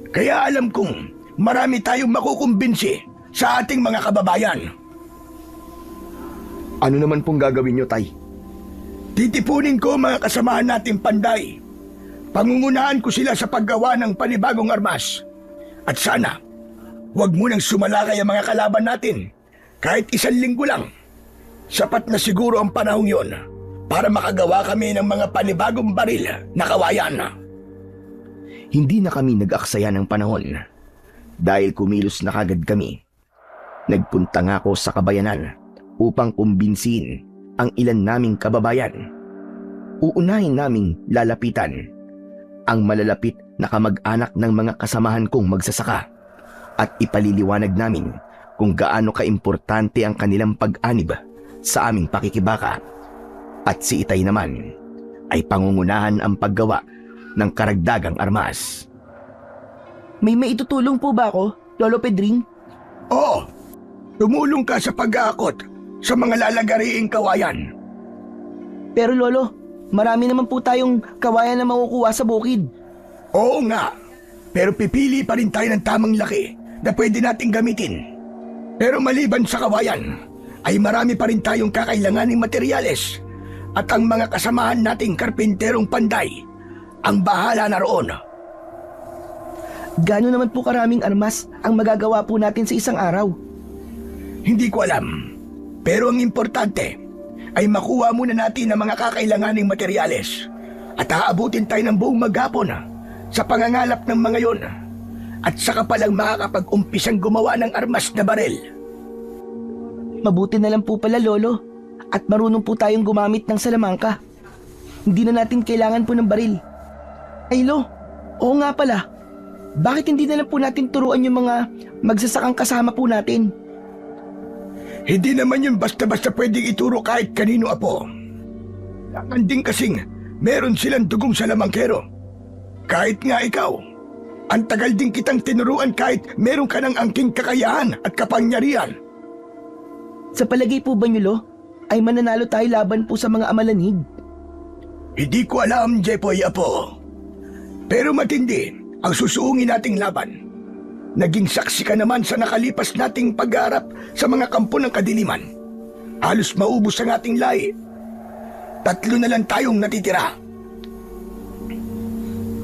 Kaya alam kong marami tayong makukumbinsi sa ating mga kababayan. Ano naman pong gagawin nyo, Tay? Titipunin ko mga kasamahan nating panday. Pangungunahan ko sila sa paggawa ng panibagong armas. At sana, huwag mo nang sumalakay ang mga kalaban natin. Kahit 1 linggo lang. Sapat na siguro ang panahong yon para makagawa kami ng mga panibagong baril na kawayan. Hindi na kami nag-aksaya ng panahon dahil kumilos na kagad kami. Nagpunta nga ako sa kabayanan upang kumbinsihin ang ilan naming kababayan. Uunahin naming lalapitan ang malalapit na kamag-anak ng mga kasamahan kong magsasaka at ipaliliwanag namin kung gaano kaimportante ang kanilang pag-anib sa aming pakikibaka. At si Itay naman ay pangungunahan ang paggawa ng karagdagang armas. May maitutulong po ba ako, Lolo Pedring? Oo, tumulong ka sa pag-aakot sa mga lalagariing kawayan. Pero Lolo, marami naman po tayong kawayan na makukuha sa bukid. Oo nga, pero pipili pa rin tayo ng tamang laki na pwede nating gamitin. Pero maliban sa kawayan, ay marami pa rin tayong kakailanganing materyales at ang mga kasamahan nating karpinterong panday ang bahala na roon. Gaano naman po karaming armas ang magagawa po natin sa isang araw? Hindi ko alam, pero ang importante ay makuha muna natin ang mga kakailanganing materyales at aabutin tayo ng buong maghapon sa pangangalap ng mga yon at saka palang makakapag-umpisang gumawa ng armas na barel. Mabuti na lang po pala, Lolo, at marunong po tayong gumamit ng salamangka. Hindi na natin kailangan po ng baril. Ay Lo, oo nga pala. Bakit hindi na lang po natin turuan yung mga magsasakang kasama po natin? Hindi naman yun basta-basta pwedeng ituro kahit kanino, Apo. Kailangan din kasing meron silang dugong salamangkero. Kahit nga ikaw, ang tagal din kitang tinuruan kahit meron ka ng angking kakayahan at kapangyarihan. Sa palagay po ba niyo, Lo, ay mananalo tayo laban po sa mga amalanig? Hindi ko alam, Jepoy, Apo. Pero matindi ang susuungin nating laban. Naging saksi ka naman sa nakalipas nating pagharap sa mga kampo ng kadiliman. Halos maubos ang ating lahi. 3 na lang tayong natitira.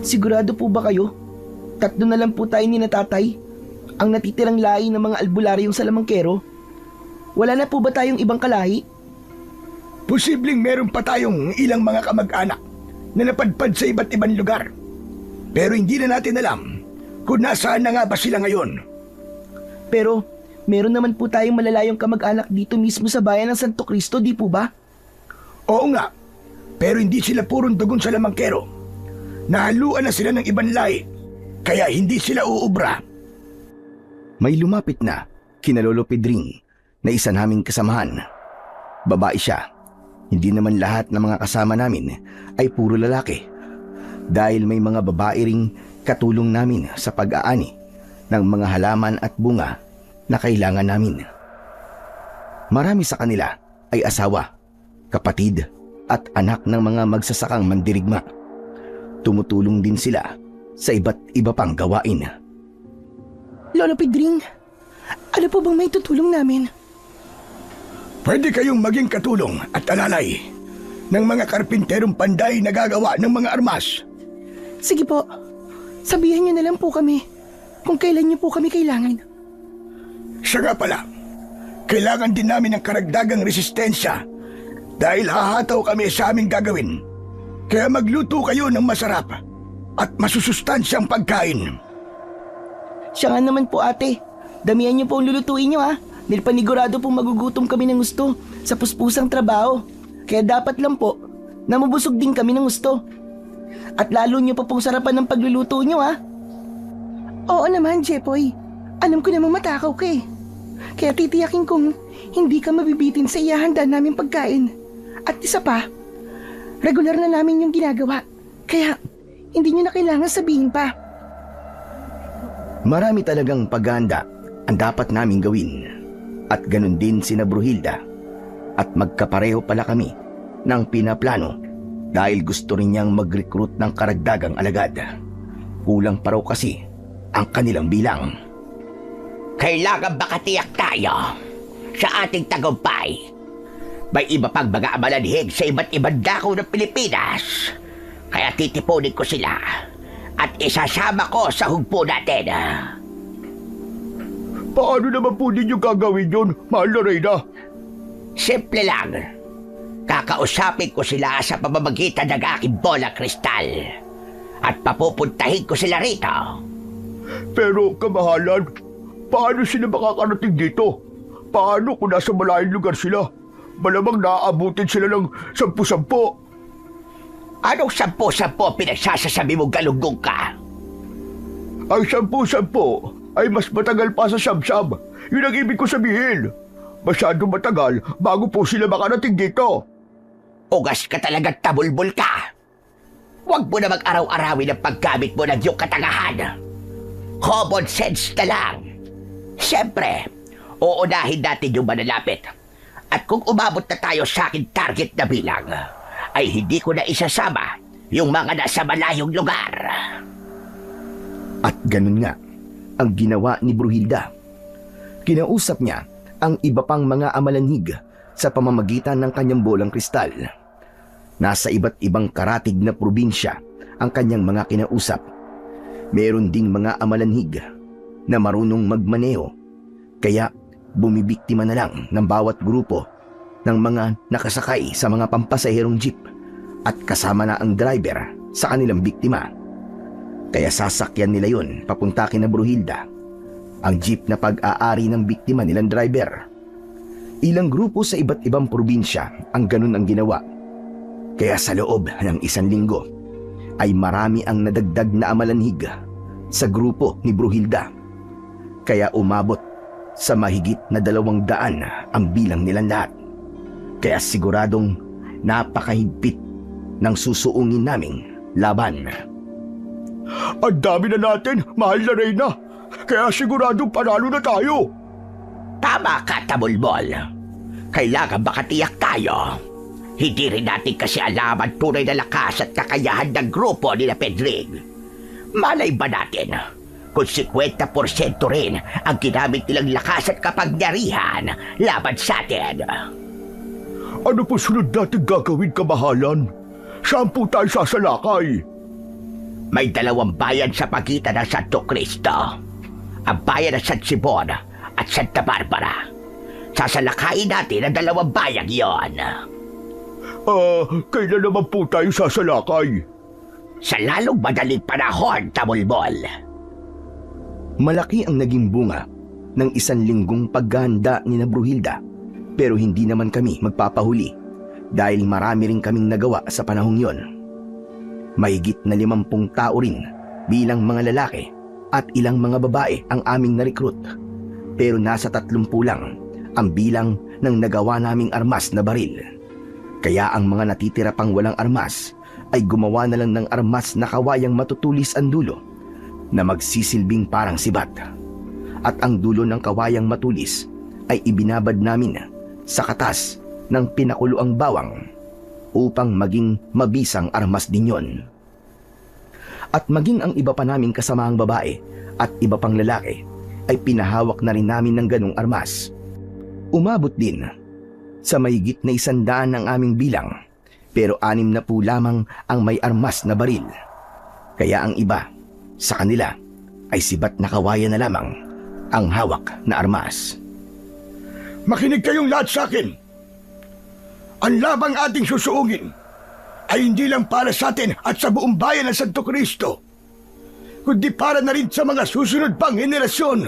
Sigurado po ba kayo? 3 na lang po tayo ni Natatay, ang natitirang lahi ng mga albularyong salamangkero. Wala na po ba tayong ibang kalahi? Posibleng meron pa tayong ilang mga kamag-anak na napadpad sa iba't ibang lugar. Pero hindi na natin alam kung nasaan na nga ba sila ngayon. Pero meron naman po tayong malalayong kamag-anak dito mismo sa bayan ng Santo Cristo, di po ba? Oo nga, pero hindi sila purong dugon sa lamangkero. Nahaluan na sila ng ibang lahi, kaya hindi sila uubra. May lumapit na kina Lolo Pedring na isa naming kasamahan. Babae siya. Hindi naman lahat ng mga kasama namin ay puro lalaki. Dahil may mga babae ring katulong namin sa pag-aani ng mga halaman at bunga na kailangan namin. Marami sa kanila ay asawa, kapatid at anak ng mga magsasakang mandirigma. Tumutulong din sila sa iba't iba pang gawain. Lolo Pedring, ano po bang may tutulong namin? Pwede kayong maging katulong at alalay ng mga karpinterong panday na gagawa ng mga armas. Sige po, sabihan niyo na lang po kami kung kailan niyo po kami kailangan. Siya nga pala, kailangan din namin ng karagdagang resistensya Dahil hahataw kami sa aming gagawin. Kaya magluto kayo ng masarap at masusustansyang pagkain. Siya nga naman po ate, damihan niyo po ang lulutuin niyo ha. Dahil panigurado pong magugutom kami ng gusto sa puspusang trabaho. Kaya dapat lang po na mabusog din kami ng gusto. At lalo niyo pa pong sarapan ng pagluluto niyo ha. Oo naman, Jepoy. Alam ko namang matakaw ka eh. Kaya titiyakin kong hindi ka mabibitin sa ihahanda naming pagkain. At isa pa, regular na namin yung ginagawa. Kaya hindi niyo na kailangan sabihin pa. Marami talagang paghahanda ang dapat naming gawin. At ganun din si Bruhilda. At magkapareho pala kami ng pinaplano dahil gusto rin niyang mag-recruit ng karagdagang alagad. Kulang pa raw kasi ang kanilang bilang. Kailangan makatiyak tayo sa ating tagumpay. May iba pang mga amalanhig sa iba't ibang dako ng Pilipinas. Kaya titipunin ko sila at isasama ko sa hugpo natin. Paano naman po ninyo gagawin yun, mahal na Reyna? Simple lang. Kakausapin ko sila sa pamamagitan ng aking bola kristal. At papupuntahin ko sila rito. Pero kamahalan, paano sila makakarating dito? Paano kung nasa malayong lugar sila? Malamang naaabutin sila ng 10-10. Anong 10-10 pinagsasasabi mo galunggong ka? Ang 10-10 ay mas matagal pa sa siyam-siyam. Yun ang ibig ko sabihin. Masyadong matagal bago po sila makarating dito. Ugas ka talaga, tabulbul ka. Huwag mo na mag-araw-arawin ang paggamit mo ng iyong katangahan. Common sense na lang. Siyempre, uunahin natin yung manalapit. At kung umabot na tayo sa aking target na bilang, ay hindi ko na isasama yung mga nasa malayong lugar. At ganun nga ang ginawa ni Bruhilda. Kinausap niya ang iba pang mga amalanhig sa pamamagitan ng kanyang bolang kristal. Nasa iba't ibang karatig na probinsya ang kanyang mga kinausap. Meron ding mga amalanhig na marunong magmaneho, kaya bumibiktima na lang ng bawat grupo ng mga nakasakay sa mga pampasaherong jeep at kasama na ang driver sa kanilang biktima. Kaya sasakyan nila yun papunta kina Bruhilda, ang jeep na pag-aari ng biktima nilang driver. Ilang grupo sa iba't ibang probinsya ang ganun ang ginawa. Kaya sa loob ng 1 linggo ay marami ang nadagdag na amalanhig sa grupo ni Bruhilda. Kaya umabot sa mahigit na 200 ang bilang nilang lahat. Kaya siguradong napakahigpit ng susuungin naming laban. Ang dami na natin, mahal na Reyna. Kaya siguradong panalo na tayo. Tama ka, tabulbol. Kailangan makatiyak tayo. Hindi rin natin kasi alam ang tunay na lakas at kakayahan ng grupo ni Pedrig. Malay ba natin kung 50% rin ang ginamit nilang lakas at kapangyarihan laban sa atin? Ano po sunod natin gagawin, kamahalan? Saan po tayo sasalakay? May 2 bayan sa pagitan ng Santo Cristo. Ang bayan ng San Simon at Santa Barbara. Sasalakayin natin ang 2 bayang yon. Kailan naman po tayo sasalakay? Sa lalong madaling panahon, tabulbol. Malaki ang naging bunga ng 1 linggong paghahanda ni Bruhilda, pero hindi naman kami magpapahuli dahil marami rin kaming nagawa sa panahong yon. Mahigit na 50 tao rin bilang mga lalaki at ilang mga babae ang aming na-recruit, pero nasa 30 lang ang bilang ng nagawa naming armas na baril. Kaya ang mga natitira pang walang armas ay gumawa na lang ng armas na kawayang matutulis ang dulo na magsisilbing parang sibat. At ang dulo ng kawayang matulis ay ibinabad namin sa katas ng pinakuloang bawang upang maging mabisang armas din yon. At maging ang iba pa naming kasamaang babae at iba pang lalaki ay pinahawak na rin namin ng ganong armas. Umabot din sa mahigit na 100 ang aming bilang, pero 6 na po lamang ang may armas na baril. Kaya ang iba sa kanila ay sibat na kawayan na lamang ang hawak na armas. Makinig kayong lahat sa akin. Ang labang ating susuungin ay hindi lang para sa atin at sa buong bayan ng Santo Cristo, kundi para na rin sa mga susunod pang henerasyon.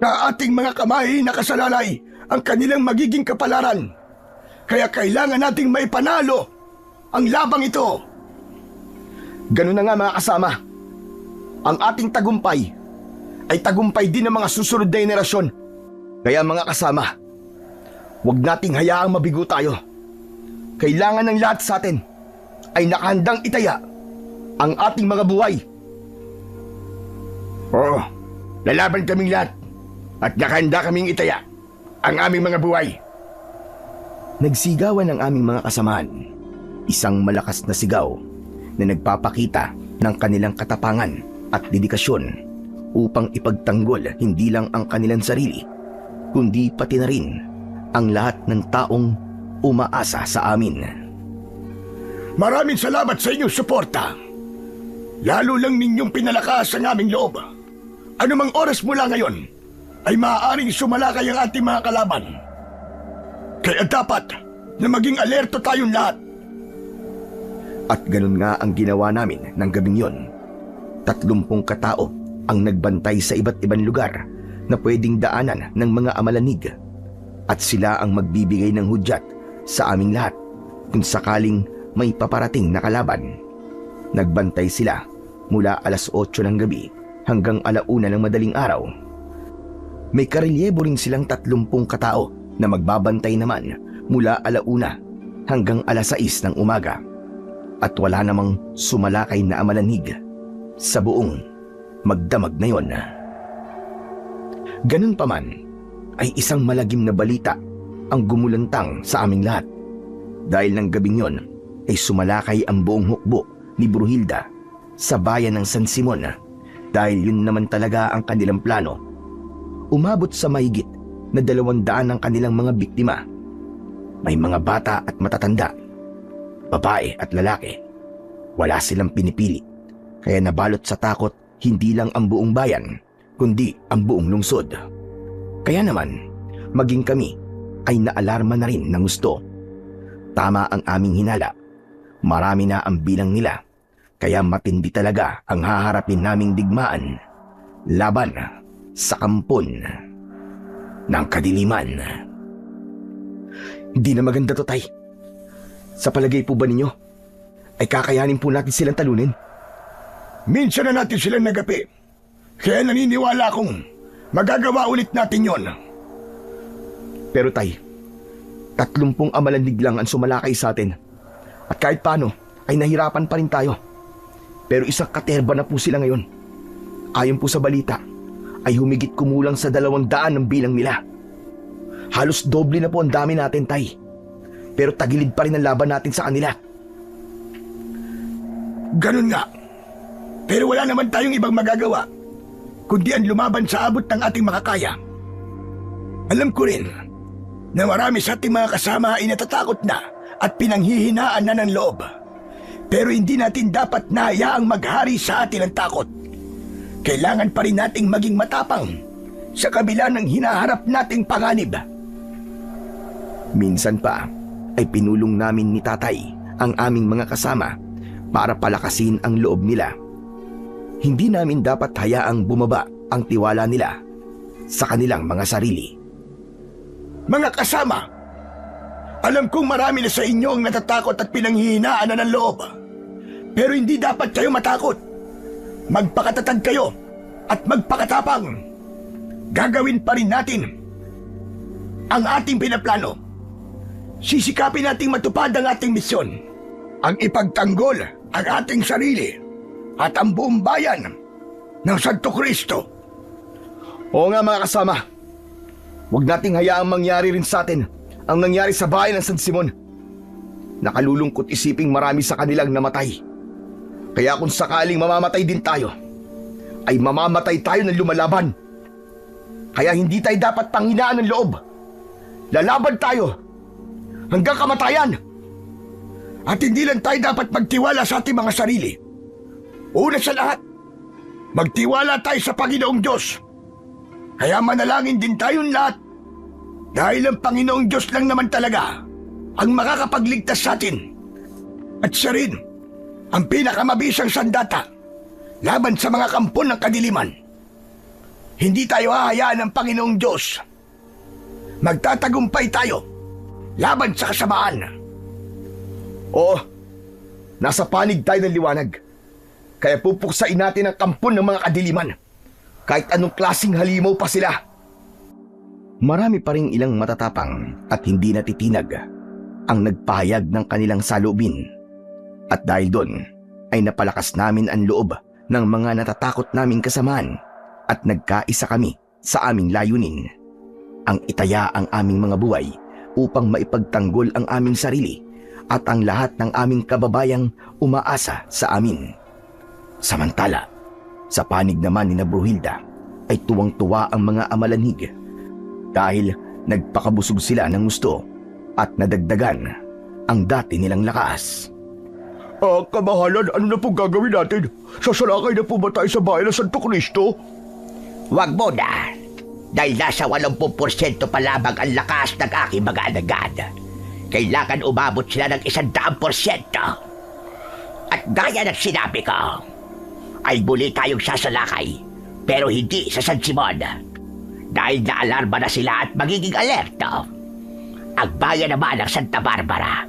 Sa ating mga kamay na kasalalay ang kanilang magiging kapalaran. Kaya kailangan nating maipanalo ang labang ito. Ganun na nga mga kasama. Ang ating tagumpay ay tagumpay din ng mga susunod na henerasyon. Kaya mga kasama, huwag nating hayaang mabigo tayo. Kailangan ng lahat sa atin ay nakahandang itaya ang ating mga buhay. Oo, lalaban kaming lahat at nakahanda kaming itaya ang aming mga buhay. Nagsigawan ang aming mga kasamaan. Isang malakas na sigaw na nagpapakita ng kanilang katapangan at dedikasyon upang ipagtanggol hindi lang ang kanilang sarili, kundi pati na rin ang lahat ng taong umaasa sa amin. Maraming salamat sa inyong suporta. Lalo lang ninyong pinalakas ang aming loob. Anumang oras mula ngayon ay maaaring sumalakay ang ating mga kalaban. Kaya dapat na maging alerto tayong lahat. At ganun nga ang ginawa namin ng gabing yon. 30 katao ang nagbantay sa iba't ibang lugar na pwedeng daanan ng mga amalanig. At sila ang magbibigay ng hudyat sa aming lahat kung sakaling may paparating na kalaban. Nagbantay sila mula alas 8 ng gabi hanggang 1:00 ng madaling araw. May karelyebo rin silang 30 katao na magbabantay naman mula 1:00 hanggang alas 6 ng umaga. At wala namang sumalakay na amalanig sa buong magdamag na yon. Ganun pa man, ay isang malagim na balita ang gumulantang sa aming lahat. Dahil ng gabing yon ay sumalakay ang buong hukbo ni Bruhilda sa bayan ng San Simon dahil yun naman talaga ang kanilang plano. Umabot sa mahigit na 200 ang kanilang mga biktima. May mga bata at matatanda, babae at lalaki. Wala silang pinipili, kaya nabalot sa takot hindi lang ang buong bayan, kundi ang buong lungsod. Kaya naman, maging kami ay naalarma na rin ng gusto. Tama ang aming hinala. Marami na ang bilang nila, kaya matindi talaga ang haharapin naming digmaan laban sa kampon ng kadiliman. Hindi na maganda to, Tay. Sa palagay po ba ninyo, ay kakayanin po natin silang talunin? Minsan na natin silang nagapi. Kaya naniniwala akong magagawa ulit natin yon. Pero Tay, 30 amalandig lang ang sumalakay sa atin. At kahit paano, ay nahirapan pa rin tayo. Pero isang katerba na po sila ngayon. Ayon po sa balita, ay humigit kumulang sa 200 ang bilang nila. Halos doble na po ang dami natin, Tay. Pero tagilid pa rin ang laban natin sa kanila. Ganun nga. Pero wala naman tayong ibang magagawa kundi ang lumaban sa abot ng ating makakaya. Alam ko rin na marami sa ating mga kasama ay natatakot na at pinanghihinaan na ng loob. Pero hindi natin dapat na hayaang maghari sa atin ang takot. Kailangan pa rin nating maging matapang sa kabila ng hinaharap nating panganib. Minsan pa ay pinulong namin ni Tatay ang aming mga kasama para palakasin ang loob nila. Hindi namin dapat hayaang bumaba ang tiwala nila sa kanilang mga sarili. Mga kasama, alam kong marami na sa inyo ang natatakot at pinanghihinaan na ng loob. Pero hindi dapat kayo matakot. Magpakatatag kayo at magpakatapang. Gagawin pa rin natin ang ating pinaplano. Sisikapin nating matupad ang ating misyon. Ang ipagtanggol ang ating sarili at ang buong bayan ng Santo Cristo. Oo nga mga kasama, huwag nating hayaang mangyari rin sa atin ang nangyari sa bayan ng San Simon. Nakalulungkot isiping marami sa kanilang namatay. Kaya kung sakaling mamamatay din tayo, ay mamamatay tayo ng lumalaban. Kaya hindi tayo dapat panghinaan ng loob. Lalaban tayo hanggang kamatayan. At hindi lang tayo dapat magtiwala sa ating mga sarili. Una sa lahat, magtiwala tayo sa Panginoong Diyos. Kaya manalangin din tayong lahat dahil ang Panginoong Diyos lang naman talaga ang makakapagligtas sa atin. At siya rin ang pinakamabisang sandata laban sa mga kampon ng kadiliman. Hindi tayo hahayaan ng Panginoong Diyos. Magtatagumpay tayo laban sa kasamaan. Oo, nasa panig tayo ng liwanag. Kaya pupuksain natin ang kampon ng mga kadiliman. Kahit anong klaseng halimaw pa sila. Marami pa ring ilang matatapang at hindi natitinag ang nagpahayag ng kanilang saloobin. At dahil doon ay napalakas namin ang loob ng mga natatakot naming kasamaan at nagkaisa kami sa aming layunin. Ang itaya ang aming mga buhay upang maipagtanggol ang aming sarili at ang lahat ng aming kababayang umaasa sa amin. Samantala, sa panig naman ni Bruhilda ay tuwang-tuwa ang mga amalanhig dahil nagpakabusog sila ng gusto at nadagdagan ang dati nilang lakas. Kamahalan, ano na po gagawin natin? Sasalakay na po ba tayo sa bahay ng Santo Cristo? Huwag mo na. Dahil nasa 80% pa lamang ang lakas ng aking mga alagad. Kailangan umabot sila ng 100%. At gaya ng sinabi ko, ay muli tayong sasalakay, pero hindi sa San Simon. Dahil naalarma na sila at magiging alerto. Ang bayan naman ng Santa Barbara,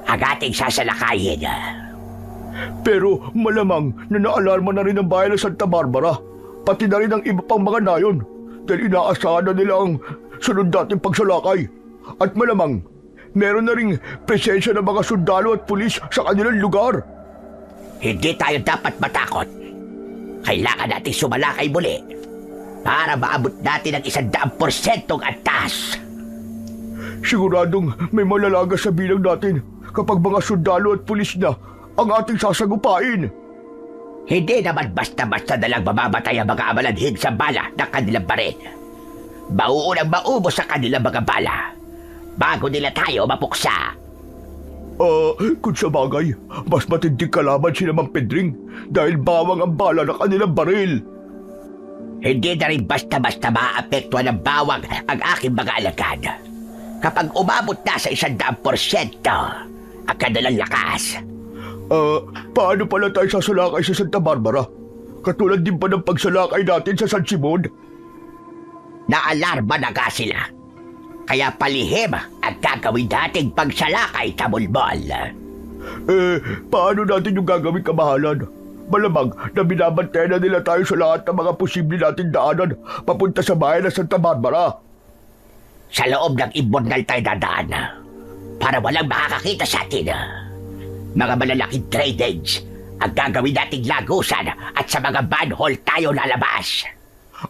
ang ating sasalakayin. Pero malamang na naalarma na rin ang bayan ng Santa Barbara, pati na rin ang iba pang mga nayon, dahil inaasahan na nila ang sunod nating pagsalakay. At malamang, meron na ring presensya ng mga sundalo at pulis sa kanilang lugar. Hindi tayo dapat matakot. Kailangan natin sumalakay muli para maabot natin ang 100% antas. Siguradong may malalagas sa bilang natin kapag mga sundalo at pulis na ang ating sasagupain. Hindi naman basta-basta nalang mamamatay ang mga amalanhig sa bala ng kanilang baril. Mauunang maubos sa kanilang mga bala bago nila tayo mapuksa. Kung sa bagay, mas matinding kalaban si Mang Pedring dahil bawang ang bala ng kanilang baril. Hindi na rin basta-basta maapektuhan ng bawang ang aking mga alagad. Kapag umabot na sa 100% ang kanilang lakas. Paano pala tayo sasalakay sa Santa Barbara? Katulad din pa ng pagsalakay natin sa San Simon? Naalarma na nga sila. Kaya palihim ang gagawin nating pagsalakay, Tamulbol. Paano natin yung gagawin, kamahalan? Malamang na binabantayan na nila tayo sa lahat ng mga posible nating daanan papunta sa bayan ng Santa Barbara. Sa loob ng imburnal tayo dadaan para walang makakakita sa atin. Mga malalaking drainage ang gagawin nating lagusan at sa mga manhole tayo lalabas.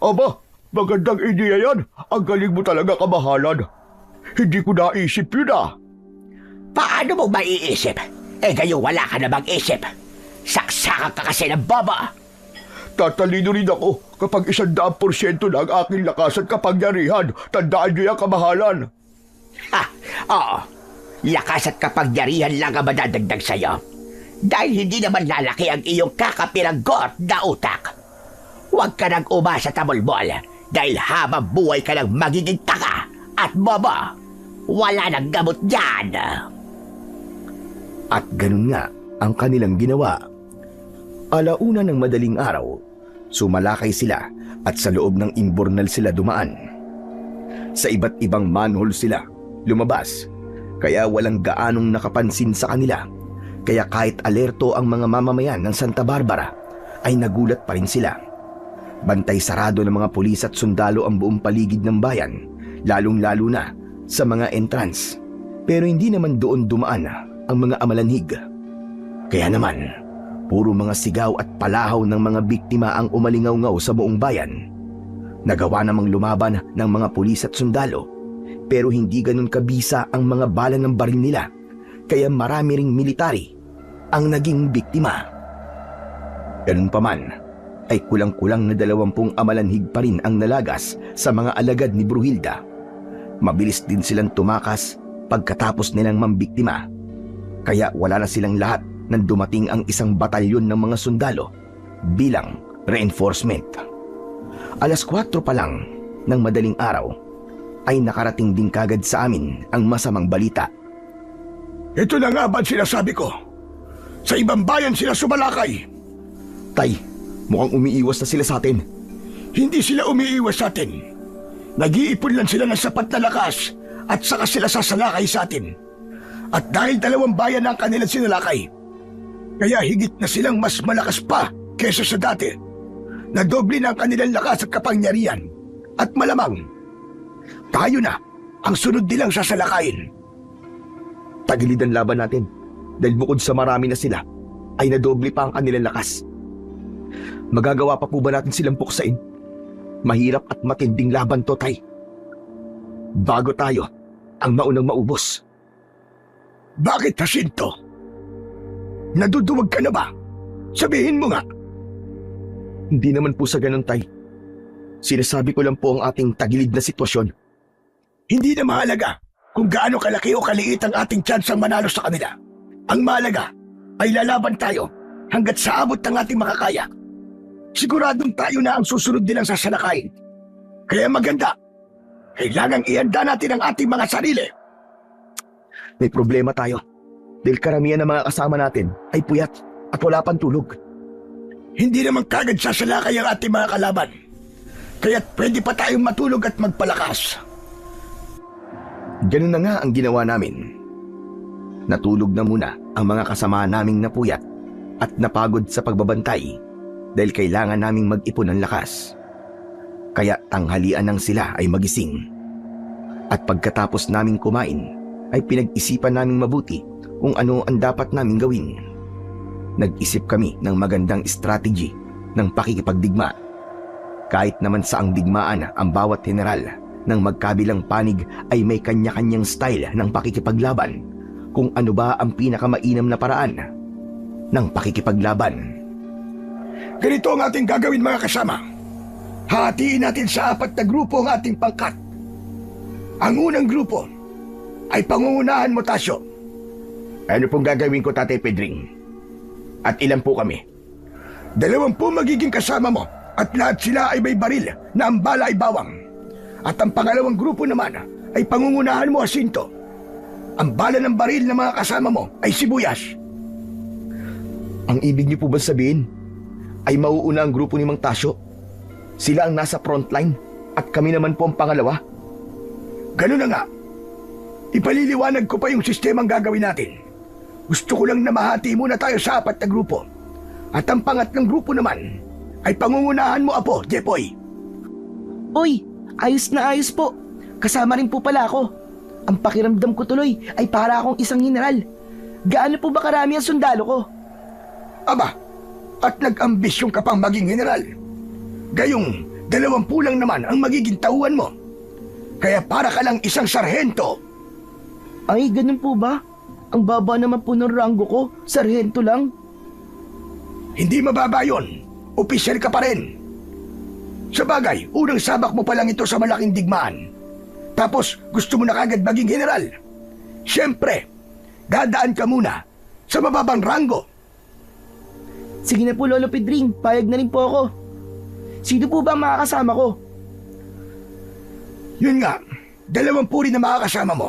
Aba, magandang ideya yan. Ang galing mo talaga, kamahalan. Hindi ko naisip yun Paano mo maiisip? Ngayon wala ka namang isip. Saksakan ka kasi ng bobo. Tatalino rin ako kapag 100% na ang aking lakas at kapangyarihan. Tandaan niyo yan, kamahalan. Oo. Lakas at kapangyarihan lang ang madadagdag sa'yo. Dahil hindi naman lalaki ang iyong kakapiranggot na utak. Huwag ka nang umasa, Tamulbol, dahil habang buhay ka nang magiging taka at bobo. Wala nang gamot dyan. At ganun nga ang kanilang ginawa. Alauna ng madaling araw, sumalakay sila at sa loob ng imburnal sila dumaan. Sa iba't ibang manhole sila lumabas, kaya walang gaanong nakapansin sa kanila. Kaya kahit alerto ang mga mamamayan ng Santa Barbara, ay nagulat pa rin sila. Bantay sarado ng mga pulis at sundalo ang buong paligid ng bayan, lalong-lalo na sa mga entrance. Pero hindi naman doon dumaan ang mga amalanhig. Kaya naman, puro mga sigaw at palahaw ng mga biktima ang umalingaw-ngaw sa buong bayan. Nagawa namang lumaban ng mga pulis at sundalo, pero hindi ganun kabisa ang mga bala ng baril nila, kaya marami ring military ang naging biktima. Ganun pa man, ay kulang-kulang na 20 amalanhig pa rin ang nalagas sa mga alagad ni Bruhilda. Mabilis din silang tumakas pagkatapos nilang mambiktima, kaya wala na silang lahat nang dumating ang isang batalyon ng mga sundalo bilang reinforcement. 4:00 pa lang ng madaling araw ay nakarating din kagad sa amin ang masamang balita. Ito na nga ba ang sinasabi ko? Sa ibang bayan sila sumalakay. Tay, mukhang umiiwas na sila sa atin. Hindi sila umiiwas sa atin. Nag-iipon lang sila ng sapat na lakas at saka sila sasalakay sa atin. At dahil 2 bayan ang kanilang sinalakay, kaya higit na silang mas malakas pa kesa sa dati. Nadoble na ang kanilang lakas at kapangyarihan. At malamang, tayo na ang sunod nilang sasalakayin. Tagilid ang laban natin dahil bukod sa marami na sila, ay nadoble pa ang kanilang lakas. Magagawa pa po ba natin silang puksain? Mahirap at matinding laban to, Tay. Bago tayo ang maunang maubos. Bakit, Jacinto? Naduduwag ka na ba? Sabihin mo nga. Hindi naman po sa ganun, Tay. Sinasabi ko lang po ang ating tagilid na sitwasyon. Hindi na mahalaga kung gaano kalaki o kaliit ang ating tsansang manalo sa kanila. Ang mahalaga ay lalaban tayo hanggat sa abot ng ating makakaya. Siguradong tayo na ang susunod nilang sasalakayin. Kaya maganda, kailangang ihanda natin ang ating mga sarili. May problema tayo dahil karamihan ng mga kasama natin ay puyat at wala pang tulog. Hindi naman kagad sasalakay ang ating mga kalaban. Kaya't pwede pa tayong matulog at magpalakas. Ganun na nga ang ginawa namin. Natulog na muna ang mga kasama naming napuyat at napagod sa pagbabantay dahil kailangan naming mag-ipon ng lakas. Kaya tanghalian nang sila ay magising. At pagkatapos naming kumain, ay pinag-isipan naming mabuti kung ano ang dapat naming gawin. Nag-isip kami ng magandang strategy ng pakikipagdigma. Kahit naman sa ang digmaan ang bawat general ng magkabilang panig ay may kanya-kanyang style ng pakikipaglaban kung ano ba ang pinakamainam na paraan ng pakikipaglaban. Ganito ang ating gagawin, mga kasama. Hatiin natin sa 4 na grupo ang ating pangkat. Ang unang grupo ay pangungunahan mo, Tasyo. Ano pong gagawin ko, Tatay Pedring? At ilan po kami? 20 magiging kasama mo at lahat sila ay may baril na ang bala ay bawang. At ang pangalawang grupo naman ay pangungunahan mo, Jacinto. Ang bala ng baril ng mga kasama mo ay sibuyas. Ang ibig niyo po ba sabihin ay mauuna ang grupo ni Mang Tasyo? Sila ang nasa frontline at kami naman po ang pangalawa? Ganun na nga. Ipaliliwanag ko pa yung sistemang gagawin natin. Gusto ko lang na mahati muna tayo sa 4 na grupo. At ang pangatlong grupo naman ay pangungunahan mo, Apo, Jepoy. Uy, ayos na ayos po. Kasama rin po pala ako. Ang pakiramdam ko tuloy ay para akong isang general. Gaano po ba karami ang sundalo ko? Aba, at nag-ambisyon ka pang maging general. Gayong 20 lang naman ang magiging tauhan mo. Kaya para ka lang isang sarhento. Ay, ganun po ba? Ang baba naman po ng ranggo ko, sarhento lang. Hindi mababa yun. Opisyal ka pa rin. Sa bagay, unang sabak mo pa lang ito sa malaking digmaan. Tapos gusto mo na kagad maging general. Siyempre, dadaan ka muna sa mababang ranggo. Sige na po, Lolo Pedring, payag na rin po ako. Sino po ba ang makakasama ko? Yun nga, 20 rin na makakasama mo.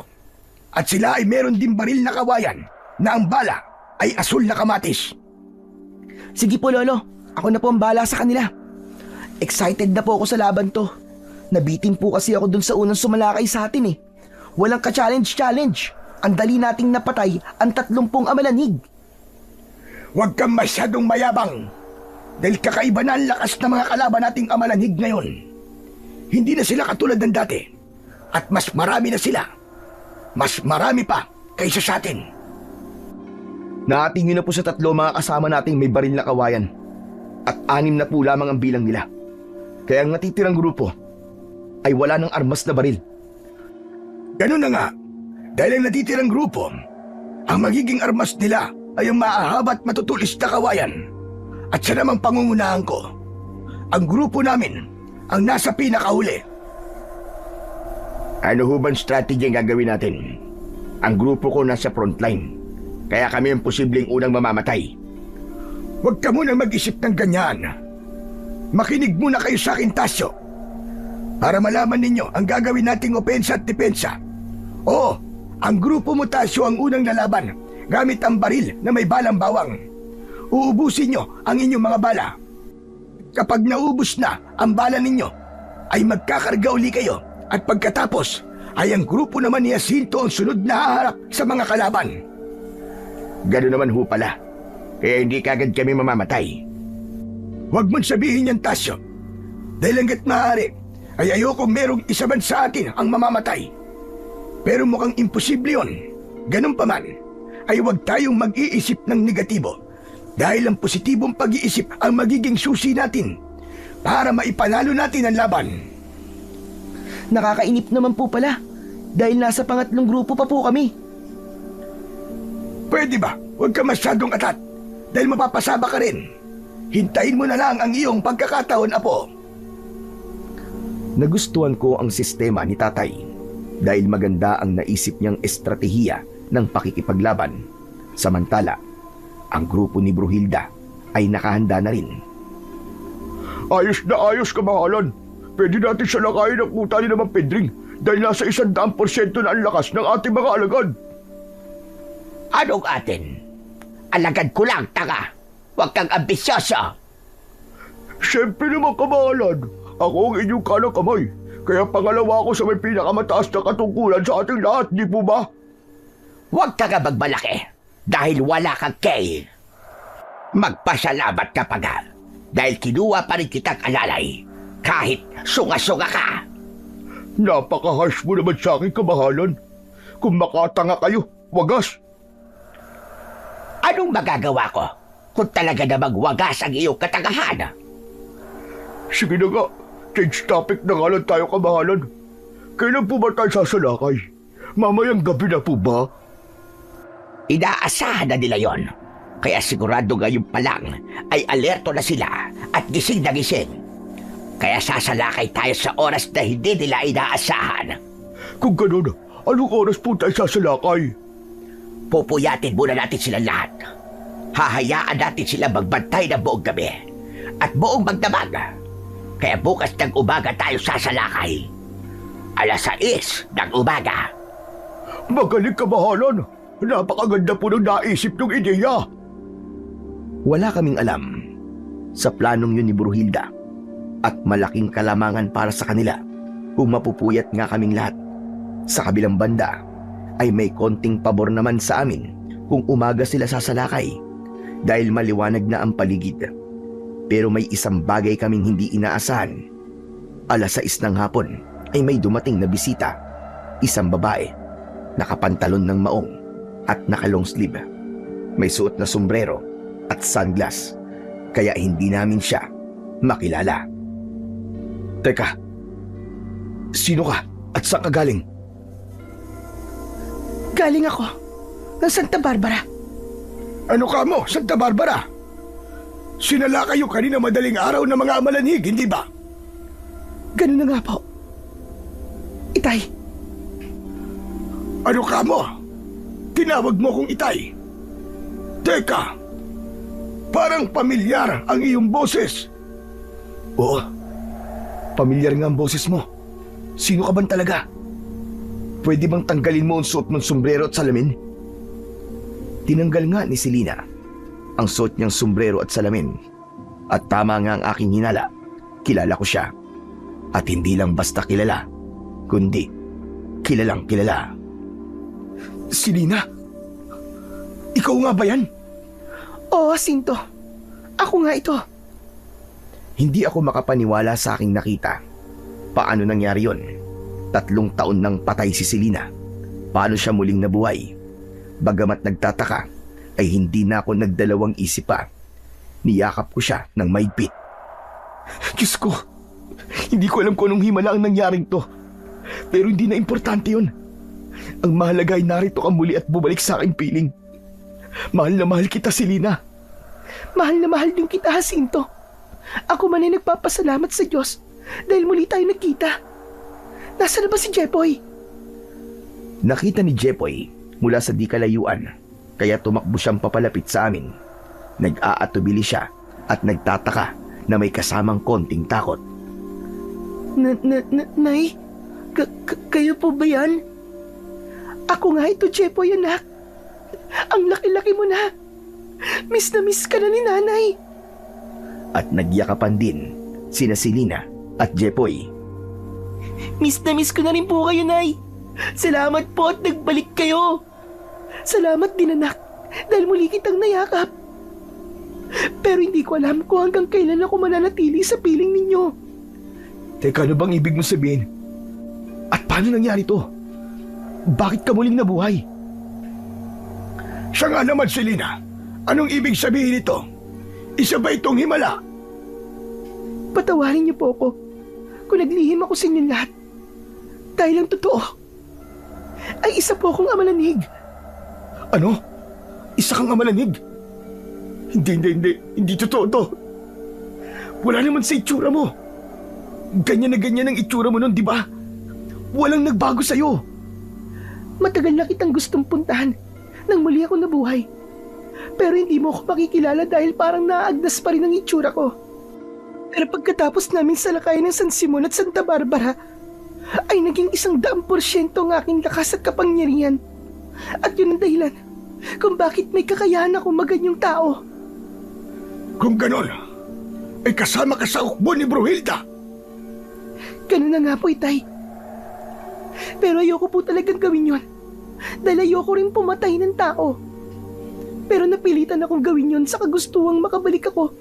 At sila ay meron din baril na kawayan na ang bala ay asul na kamatis. Sige po, Lolo. Ako na po ang bahala sa kanila. Excited na po ako sa laban to. Nabitin po kasi ako dun sa unang sumalakay sa atin eh. Walang ka-challenge. Ang dali nating napatay ang 30 amalanig. Huwag kang masyadong mayabang. Dahil kakaiba na ang lakas ng mga kalaban nating amalanig ngayon. Hindi na sila katulad ng dati. At mas marami na sila. Mas marami pa kaysa sa atin. Naatingin na po sa 3 mga kasama nating may baril na kawayan. At 6 na po lamang ang bilang nila. Kaya ang natitirang grupo ay wala ng armas na baril. Ganun na nga. Dahil ang natitirang grupo, ang magiging armas nila ay ang maahaba at matutulis na kawayan. At sa namang pangungunahan ko, ang grupo namin ang nasa pinakahuli. Ano ho bang strategy ang gagawin natin? Ang grupo ko nasa frontline. Kaya kami ang posibleng unang mamamatay. Huwag ka munang mag-isip ng ganyan. Makinig muna kayo sa akin, Tasyo. Para malaman ninyo ang gagawin nating opensa at depensa. Oo, Ang grupo mo, Tasyo, ang unang lalaban gamit ang baril na may balang bawang. Uubusin nyo ang inyong mga bala. Kapag naubos na ang bala ninyo, ay magkakarga uli kayo at pagkatapos ay ang grupo naman ni Jacinto ang sunod na haharap sa mga kalaban. Gano'n naman ho pala. Kaya hindi kagad kami mamamatay. Huwag mong sabihin yan, Tasyo. Dahil hanggat maaari, ay ayoko merong isa man sa atin ang mamamatay. Pero mukhang imposible yun. Ganun pa man, ay huwag tayong mag-iisip ng negatibo. Dahil ang positibong pag-iisip ang magiging susi natin para maipanalo natin ang laban. Nakakainip naman po pala dahil nasa pangatlong grupo pa po kami. Pwede ba? Huwag ka masyadong atat dahil mapapasaba ka rin. Hintayin mo na lang ang iyong pagkakataon, Apo. Nagustuhan ko ang sistema ni tatay dahil maganda ang naisip niyang estratehiya ng pakikipaglaban. Samantala, ang grupo ni Bruhilda ay nakahanda na rin. Ayos na ayos, kamahalan. Pwede natin siya lakayin ang kuta ni naman Pedring dahil nasa 100% na ang lakas ng ating mga alagad. Anong atin? Alagad ko lang, taka. Huwag kang ambisyoso. Siyempre naman, kamahalan. Ako ang inyong kanang kamay. Kaya pangalawa ako sa may pinakamataas na katungkulan sa ating lahat, di po ba? Huwag ka nga magmalaki dahil wala kang kay. Magpasalamat ka pa nga dahil kinuha pa rin kitang alalay kahit sunga-sunga ka. Napaka-harsh mo naman sa akin, kamahalan. Kung makatanga kayo, wagas. Anong magagawa ko kung talaga namang wagas ang iyong katangahan? Sige na nga, change topic na nga lang tayo, kamahalan. Kailan po ba tayo sasalakay? Mamayang gabi na po ba? Inaasahan na nila yon. Kaya sigurado ngayon pa lang ay alerto na sila at gising na gising. Kaya sasalakay tayo sa oras na hindi nila inaasahan. Kung gano'n, anong oras po tayo sasalakay? Pupuyatin muna natin sila lahat. Hahayaan natin sila magbantay ng buong gabi at buong magdamag. Kaya bukas ng umaga tayo sasalakay. 6:00 ng umaga. Magaling, kamahalan. Napakaganda po ng naisip ng ideya. Wala kaming alam sa planong yun ni Bruhilda at malaking kalamangan para sa kanila kung mapupuyat nga kaming lahat. Sa kabilang banda ay may konting pabor naman sa amin kung umaga sila sasalakay dahil maliwanag na ang paligid. Pero may isang bagay kaming hindi inaasahan. 6:00 ng hapon ay may dumating na bisita. Isang babae, nakapantalon ng maong at naka-long sleeve. May suot na sombrero at sunglass, kaya hindi namin siya makilala. Teka, sino ka at saan ka galing? Galing ako ng Santa Barbara. Ano ka mo, Santa Barbara? Sinala kayo kanina madaling araw ng mga amalanhig, hindi ba? Ganun na nga po. Itay, Ano ka mo? Tinawag mo kong Itay. Teka, parang pamilyar ang iyong boses. Oo, pamilyar nga ang boses mo. Sino ka bang talaga? Pwede bang tanggalin mo ang suot mong sombrero at salamin? Tinanggal nga ni Selena ang suot niyang sombrero at salamin. At tama nga ang aking hinala. Kilala ko siya. At hindi lang basta kilala, kundi kilalang kilala. Selena? Ikaw nga ba yan? Oo, Jacinto. Ako nga ito. Hindi ako makapaniwala sa aking nakita. Paano nangyari yon? 3 taon nang patay si Selena. Paano siya muling nabuhay? Bagamat nagtataka, ay hindi na ako nagdalawang isip pa. Niyakap ko siya ng maigpit. Diyos ko, hindi ko alam kung anong himala ang nangyaring to. Pero hindi na importante yun. Ang mahalaga ay narito ka muli at bumalik sa aking piling. Mahal na mahal kita, Selena. Mahal na mahal din kita, Jacinto. Ako man ay nagpapasalamat sa Diyos dahil muli tayo nagkita. Nasaan na ba si Jepoy? Nakita ni Jepoy mula sa di kalayuan, kaya tumakbo siyang papalapit sa amin. Nag-aatubili siya at nagtataka na may kasamang konting takot. Nay? Kayo po ba yan? Ako nga ito, Jepoy, anak. Ang laki-laki mo na. Miss na miss ka na ni nanay. At nagyakapan din sina Selena at Jepoy. Miss na miss ko na rin po kayo, Nay. Salamat po at nagbalik kayo. Salamat din, anak, dahil muli kitang nayakap. Pero hindi ko alam kung hanggang kailan ako mananatili sa piling ninyo. Teka, ano bang ibig mo sabihin? At paano nangyari to? Bakit ka muling nabuhay? Siya nga naman, Selena. Anong ibig sabihin nito? Isa ba itong himala? Patawarin niyo po ako kung naglihim ako sa inyong lahat. Dahil ang totoo ay isa po akong amalanig. Ano? Isa kang amalanig? Hindi totoo to. Wala naman sa itsura mo. Ganyan na ganyan ang itsura mo nun, di ba? Walang nagbago sa'yo. Matagal na kitang gustong puntahan nang muli ako nabuhay. Pero hindi mo ako makikilala dahil parang naaagdas pa rin ang itsura ko. Pero pagkatapos namin salakayin ng San Simon at Santa Barbara, ay naging 100% ang aking lakas at kapangyarihan. At yun ang dahilan kung bakit may kakayahan ako maganyang tao. Kung ganon, ay kasama ka sa hukbo ni Bruhilda. Ganun na nga po, Itay. Pero ayoko po talagang gawin yun. Dahil ayoko rin pumatay ng tao. Pero napilitan akong gawin yun sa kagustuhang makabalik ako.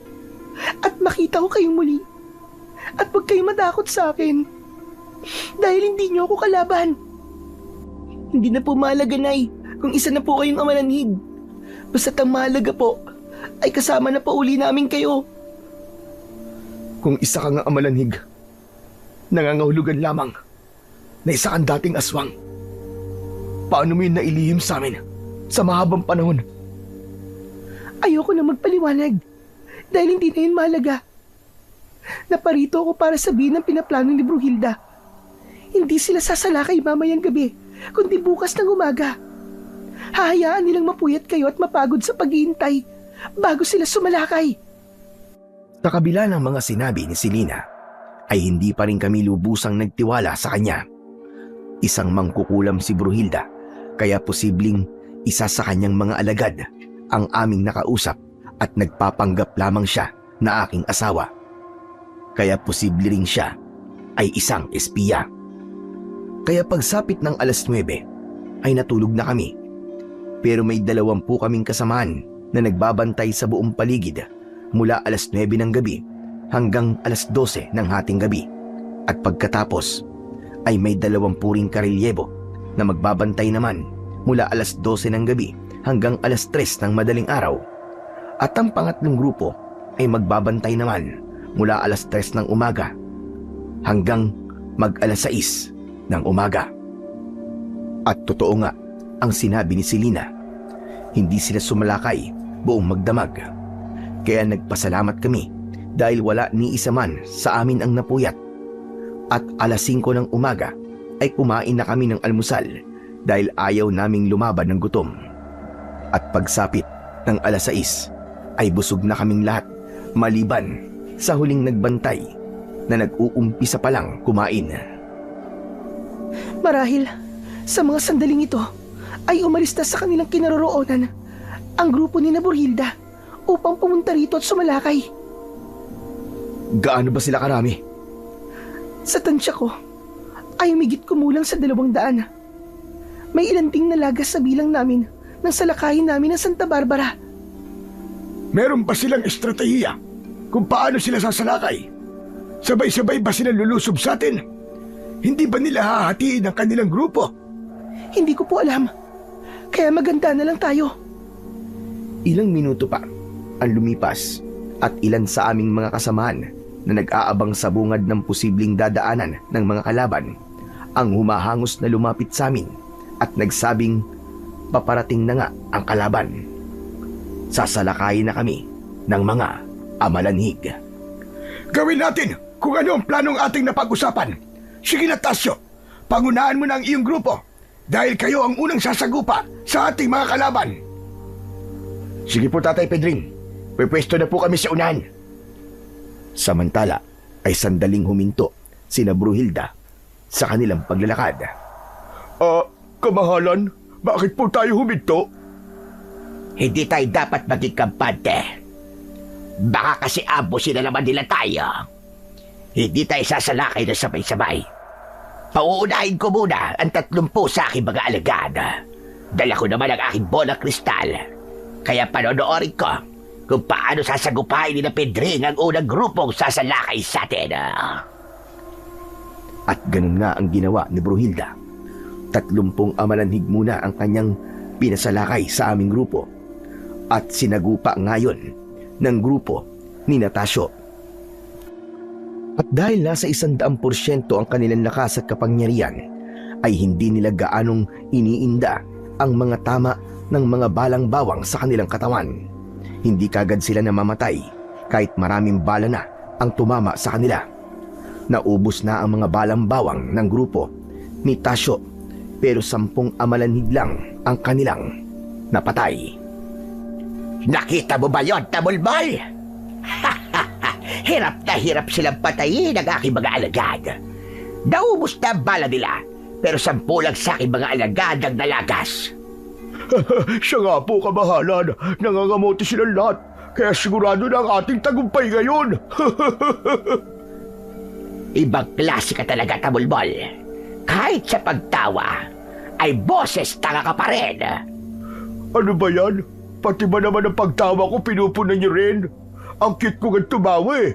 At makita ko kayong muli. At huwag kayong madakot sa akin. Dahil hindi niyo ako kalaban. Hindi na po mahalaga, Nay, kung isa na po kayong amalanig. Basta't ang mahalaga po ay kasama na pa uli namin kayo. Kung isa ka nga amalanig, nangangahulugan lamang na isa kang dating aswang. Paano mo yun nailihim sa amin sa mahabang panahon? Ayoko na magpaliwanag dahil hindi na yun mahalaga. Naparito ako para sabihin ang pinaplano ni Bruhilda. Hindi sila sasalakay mamayang gabi, kundi bukas ng umaga. Hahayaan nilang mapuyat kayo at mapagod sa paghihintay bago sila sumalakay. Sa kabila ng mga sinabi ni Selena, ay hindi pa rin kami lubusang nagtiwala sa kanya. Isang mangkukulam si Bruhilda, kaya posibleng isa sa kanyang mga alagad ang aming nakausap at nagpapanggap lamang siya na aking asawa. Kaya posible rin siya ay isang espiya. Kaya pagsapit ng 9:00 ay natulog na kami. Pero may 20 kaming kasamaan na nagbabantay sa buong paligid mula 9:00 ng gabi hanggang 12:00 ng hating gabi. At pagkatapos ay may 20 ring karelyebo na magbabantay naman mula 12:00 ng gabi hanggang 3:00 ng madaling araw. At ang pangatlong grupo ay magbabantay naman mula 3:00 ng umaga hanggang mag-6:00 ng umaga. At totoo nga ang sinabi ni Selena, hindi sila sumalakay buong magdamag. Kaya nagpasalamat kami dahil wala ni isa man sa amin ang napuyat. At 5:00 ng umaga ay kumain na kami ng almusal dahil ayaw naming lumaban ng gutom. At pagsapit ng 6:00 ay busog na kaming lahat maliban sa huling nagbantay na nag-uumpisa pa lang kumain. Marahil sa mga sandaling ito ay umalis na sa kanilang kinaroroonan ang grupo ni Bruhilda upang pumunta rito at sumalakay. Gaano ba sila karami? Sa tansya ko ay umigit kumulang sa 200. May ilan ding nalagas sa bilang namin nang salakayin namin ng Santa Barbara. Meron ba silang estratehiya kung paano sila sasalakay? Sabay-sabay ba sila lulusob sa atin? Hindi ba nila hahatiin ang kanilang grupo? Hindi ko po alam. Kaya maganda na lang tayo. Ilang minuto pa ang lumipas at ilan sa aming mga kasamaan na nag-aabang sa bungad ng posibleng dadaanan ng mga kalaban ang humahangos na lumapit sa amin at nagsabing paparating na nga ang kalaban. Sasalakayin na kami ng mga amalanhig. Gawin natin kung ano ang planong ating napag-usapan. Sige na, Tasyo, pangunahan mo na ang iyong grupo dahil kayo ang unang sasagupa sa ating mga kalaban. Sige po, Tatay Pedring. Pwepwesto na po kami sa unahan. Samantala ay sandaling huminto sina Bruhilda sa kanilang paglalakad. Kamahalan, bakit po tayo huminto? Hindi tayo dapat maging kampante. Baka kasi ambusin na naman nila tayo. Hindi tayo sasalakay na sabay-sabay. Pauunahin ko muna ang 30 sa aking mga alagad. Dala ko naman ang aking bolang kristal. Kaya panonoorin ko kung paano sasagupain ni na Pedring ang unang grupong sasalakay sa atin. At ganun nga ang ginawa ni Bruhilda. 30 amalanhig muna ang kanyang pinasalakay sa aming grupo. At sinagupa ngayon ng grupo ni Natasio. At dahil nasa 100% ang kanilang lakas at kapangyarihan, ay hindi nila gaanong iniinda ang mga tama ng mga balang bawang sa kanilang katawan. Hindi kagad sila namamatay kahit maraming bala na ang tumama sa kanila. Naubos na ang mga balang bawang ng grupo ni Tasio, pero 10 amalanhig lang ang kanilang napatay. Nakita mo ba yun, Tabulbol? Hirap na hirap silang patayin ang aking mga alagad. Naubos na ang bala nila, pero 10 lang sa aking mga alagad ang nalagas. Siya nga po, kamahalan. Nangangamote silang lahat. Kaya sigurado na ang ating tagumpay ngayon. Ibang klase ka talaga, Tabulbol. Kahit sa pagtawa, ay boses tanga ka pa rin. Ano ba yan? Pati ba naman ang pagtawa ko pinupunan niyo rin? Ang cute ko ng tumawa eh.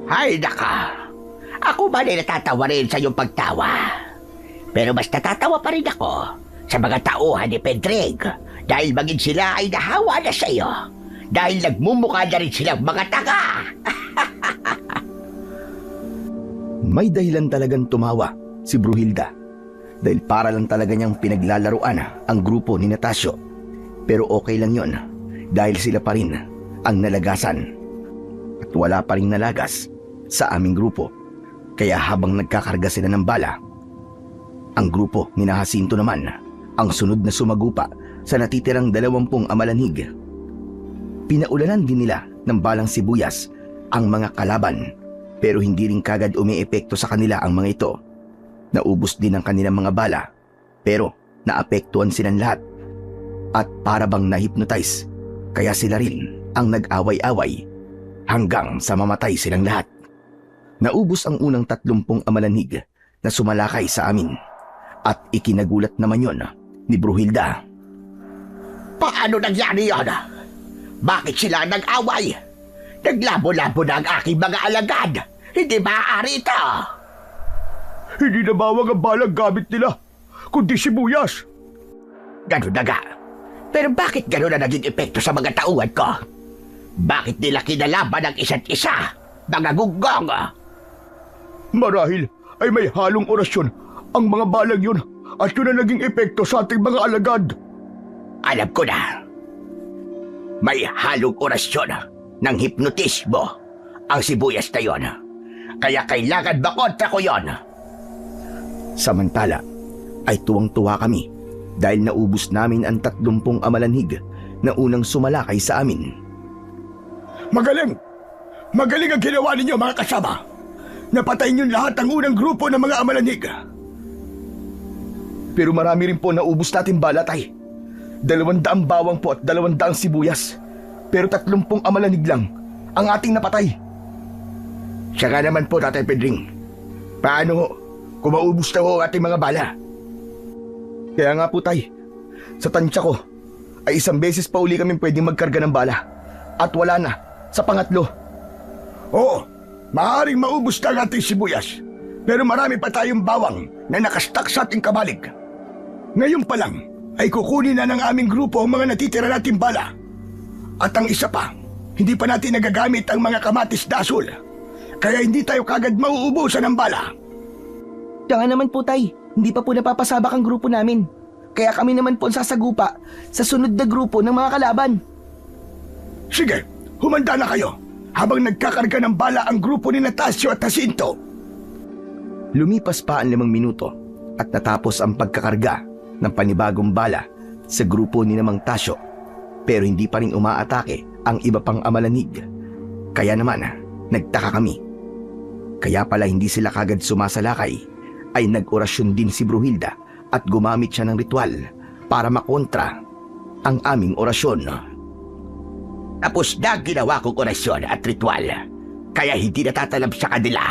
Ay, naka. Ako ba na natatawa rin sa iyong pagtawa? Pero mas natatawa pa rin ako sa mga tauhan ni Pedrig dahil maging sila ay nahawa na sa iyo dahil nagmumukha na rin silang mga tanga. May dahilan talagang tumawa si Bruhilda dahil para lang talaga niyang pinaglalaruan ang grupo ni Natasio. Pero okay lang yon dahil sila pa rin ang nalagasan at wala pa rin nalagas sa aming grupo. Kaya habang nagkakarga sila ng bala, ang grupo ni Jacinto naman ang sunod na sumagupa sa natitirang 20 amalanhig. Pinaulanan din nila ng balang sibuyas ang mga kalaban, pero hindi rin kagad umiepekto sa kanila ang mga ito. Naubos din ang kanilang mga bala, pero naapektuhan silang lahat. At para bang na-hypnotize, kaya sila rin ang nag-away-away hanggang sa mamatay silang lahat. Naubos ang unang 30 amalanhig na sumalakay sa amin at ikinagulat naman yon ni Bruhilda. Paano nangyari yon? Bakit sila nag-away? Naglabo-labo na ang aking mga alagad. Hindi maaari ito. Hindi na bawang ang balang gamit nila, kundi sibuyas. Ganun na nga. Pero bakit ganun na naging epekto sa mga tauhan ko? Bakit nila kinalaban ang isa't isa? Mga gunggong! Marahil ay may halong orasyon ang mga balang yun at yun ang naging epekto sa ating mga alagad. Alam ko na. May halong orasyon ng hipnotismo ang sibuyas na yon. Kaya kailangan makontra ko yon. Samantala ay tuwang-tuwa kami dahil naubos namin ang 30 amalanhig na unang sumalakay sa amin. Magaling! Magaling ang ginawa ninyo, mga kasama! Napatay niyo lahat ang unang grupo ng mga amalanhig. Pero marami rin po naubos natin bala, tay. 200 bawang po at 200 sibuyas. Pero 30 amalanhig lang ang ating napatay. Siya nga naman po, Tatay Pedring. Paano ho? Kung maubos na ho ang ating mga bala? Kaya nga po, tay. Sa tansya ko ay 1 beses pa uli kami pwedeng magkarga ng bala. At wala na sa pangatlo. Oo, maaaring maubos na ang ating sibuyas. Pero marami pa tayong bawang na nakastak sa ating kabalig. Ngayon pa lang ay kukunin na ng aming grupo ang mga natitira nating bala. At ang isa pa, hindi pa natin nagagamit ang mga kamatis dasol. Kaya hindi tayo kagad mauubusan ng bala. Kaya naman po, tay, hindi pa po napapasabak ang grupo namin. Kaya kami naman po ang sasagupa sa sunod na grupo ng mga kalaban. Sige, humanda na kayo habang nagkakarga ng bala ang grupo ni Natasio at Jacinto. Lumipas pa ang 5 minuto at natapos ang pagkakarga ng panibagong bala sa grupo ni Mang Tasio, pero hindi pa rin umaatake ang iba pang amalanhig. Kaya naman, nagtaka kami. Kaya pala hindi sila kagad sumasalakay ay nag-orasyon din si Bruhilda at gumamit siya ng ritual para makontra ang aming orasyon. Tapos na ginawa kong orasyon at ritual, kaya hindi natatalab sa kanila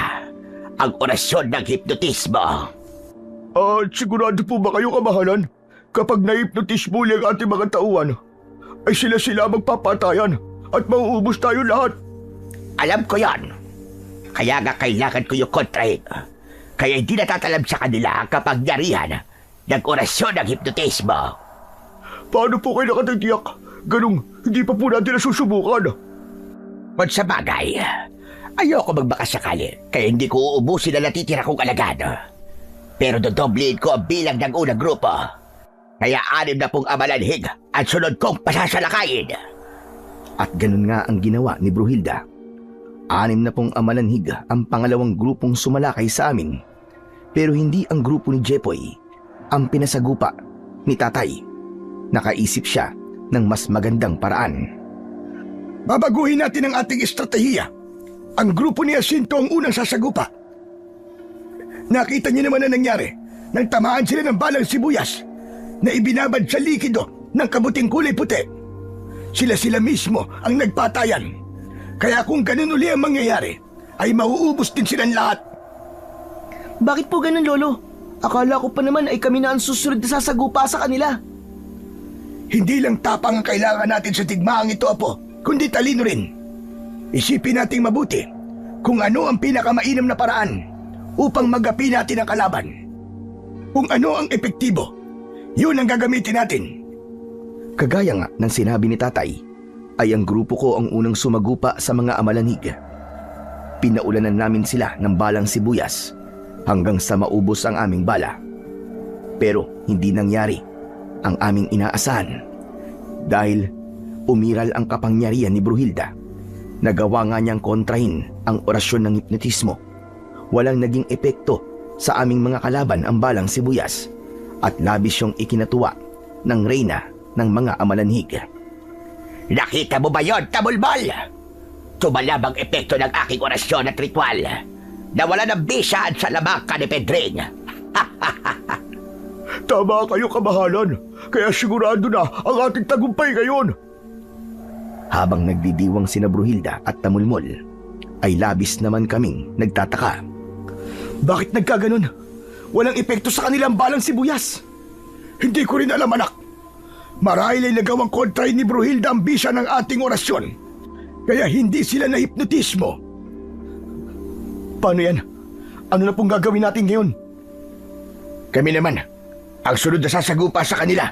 ang orasyon ng hipnotismo. At sigurado po ba kayo, kamahalan? Kapag na-hypnotize muli ang ating mga tauhan, ay sila magpapatayan at mauubos tayo lahat. Alam ko yon. Kaya nga kailangan ko yung kontrahin. Kaya hindi natatalab sa kanila ang kapangyarihan ng orasyon ng hipnotismo. Paano po kayo nakatitiyak? Ganong hindi pa po natin nasusubukan. Kung sa bagay, ayoko magbakasakali kaya hindi ko uubusin na natitira kong alagad. Pero dodoblihin ko ang bilang ng unang grupo. Kaya 6 na pong amalanhig at sunod kong pasasalakayin. At ganun nga ang ginawa ni Bruhilda. 6 na pong amalanhig ang pangalawang grupong sumalakay sa amin. Pero hindi ang grupo ni Jepoy ang pinasagupa ni Tatay. Nakaisip siya ng mas magandang paraan. Babaguhin natin ang ating estratehiya. Ang grupo ni Jacinto ang unang sasagupa. Nakita niyo naman na nangyari nang tamaan sila ng balang sibuyas na ibinabad sa likido ng kabuting kulay puti. Sila mismo ang nagpatayan. Kaya kung ganun uli ang mangyayari, ay mauubos din silang lahat. Bakit po ganun, Lolo? Akala ko pa naman ay kami na ang susunod na sasagupa sa kanila. Hindi lang tapang ang kailangan natin sa tigmaang ito, Apo, kundi talino rin. Isipin nating mabuti kung ano ang pinakamainam na paraan upang magapi natin ang kalaban. Kung ano ang epektibo, yun ang gagamitin natin. Kagaya nga ng sinabi ni Tatay, ay ang grupo ko ang unang sumagupa sa mga amalanhig. Pinaulanan namin sila ng balang sibuyas hanggang sa maubos ang aming bala. Pero hindi nangyari ang aming inaasahan dahil umiral ang kapangyarihan ni Bruhilda. Nagawa nga niyang kontrahin ang orasyon ng hipnotismo. Walang naging epekto sa aming mga kalaban ang balang sibuyas at labis siyang ikinatuwa ng reyna ng mga amalanhig. Nakita mo ba yon, Tabulbol? Tumalab ang epekto ng aking orasyon at ritual. Nawala ng bisaan sa lamaka ni Pedring. Tama kayo, kamahalan. Kaya sigurado na ang ating tagumpay ngayon. Habang nagdidiwang sina Bruhilda at Tamulmol, ay labis naman kaming nagtataka. Bakit nagkaganon? Walang epekto sa kanilang balang sibuyas. Hindi ko rin alam, anak. Marahil ay nagawang kontrahin ni Bruhilda ang bisa ng ating orasyon. Kaya hindi sila nahipnotismo. Paano yan? Ano na pong gagawin natin ngayon? Kami naman, ang sunod na sasagupa sa kanila.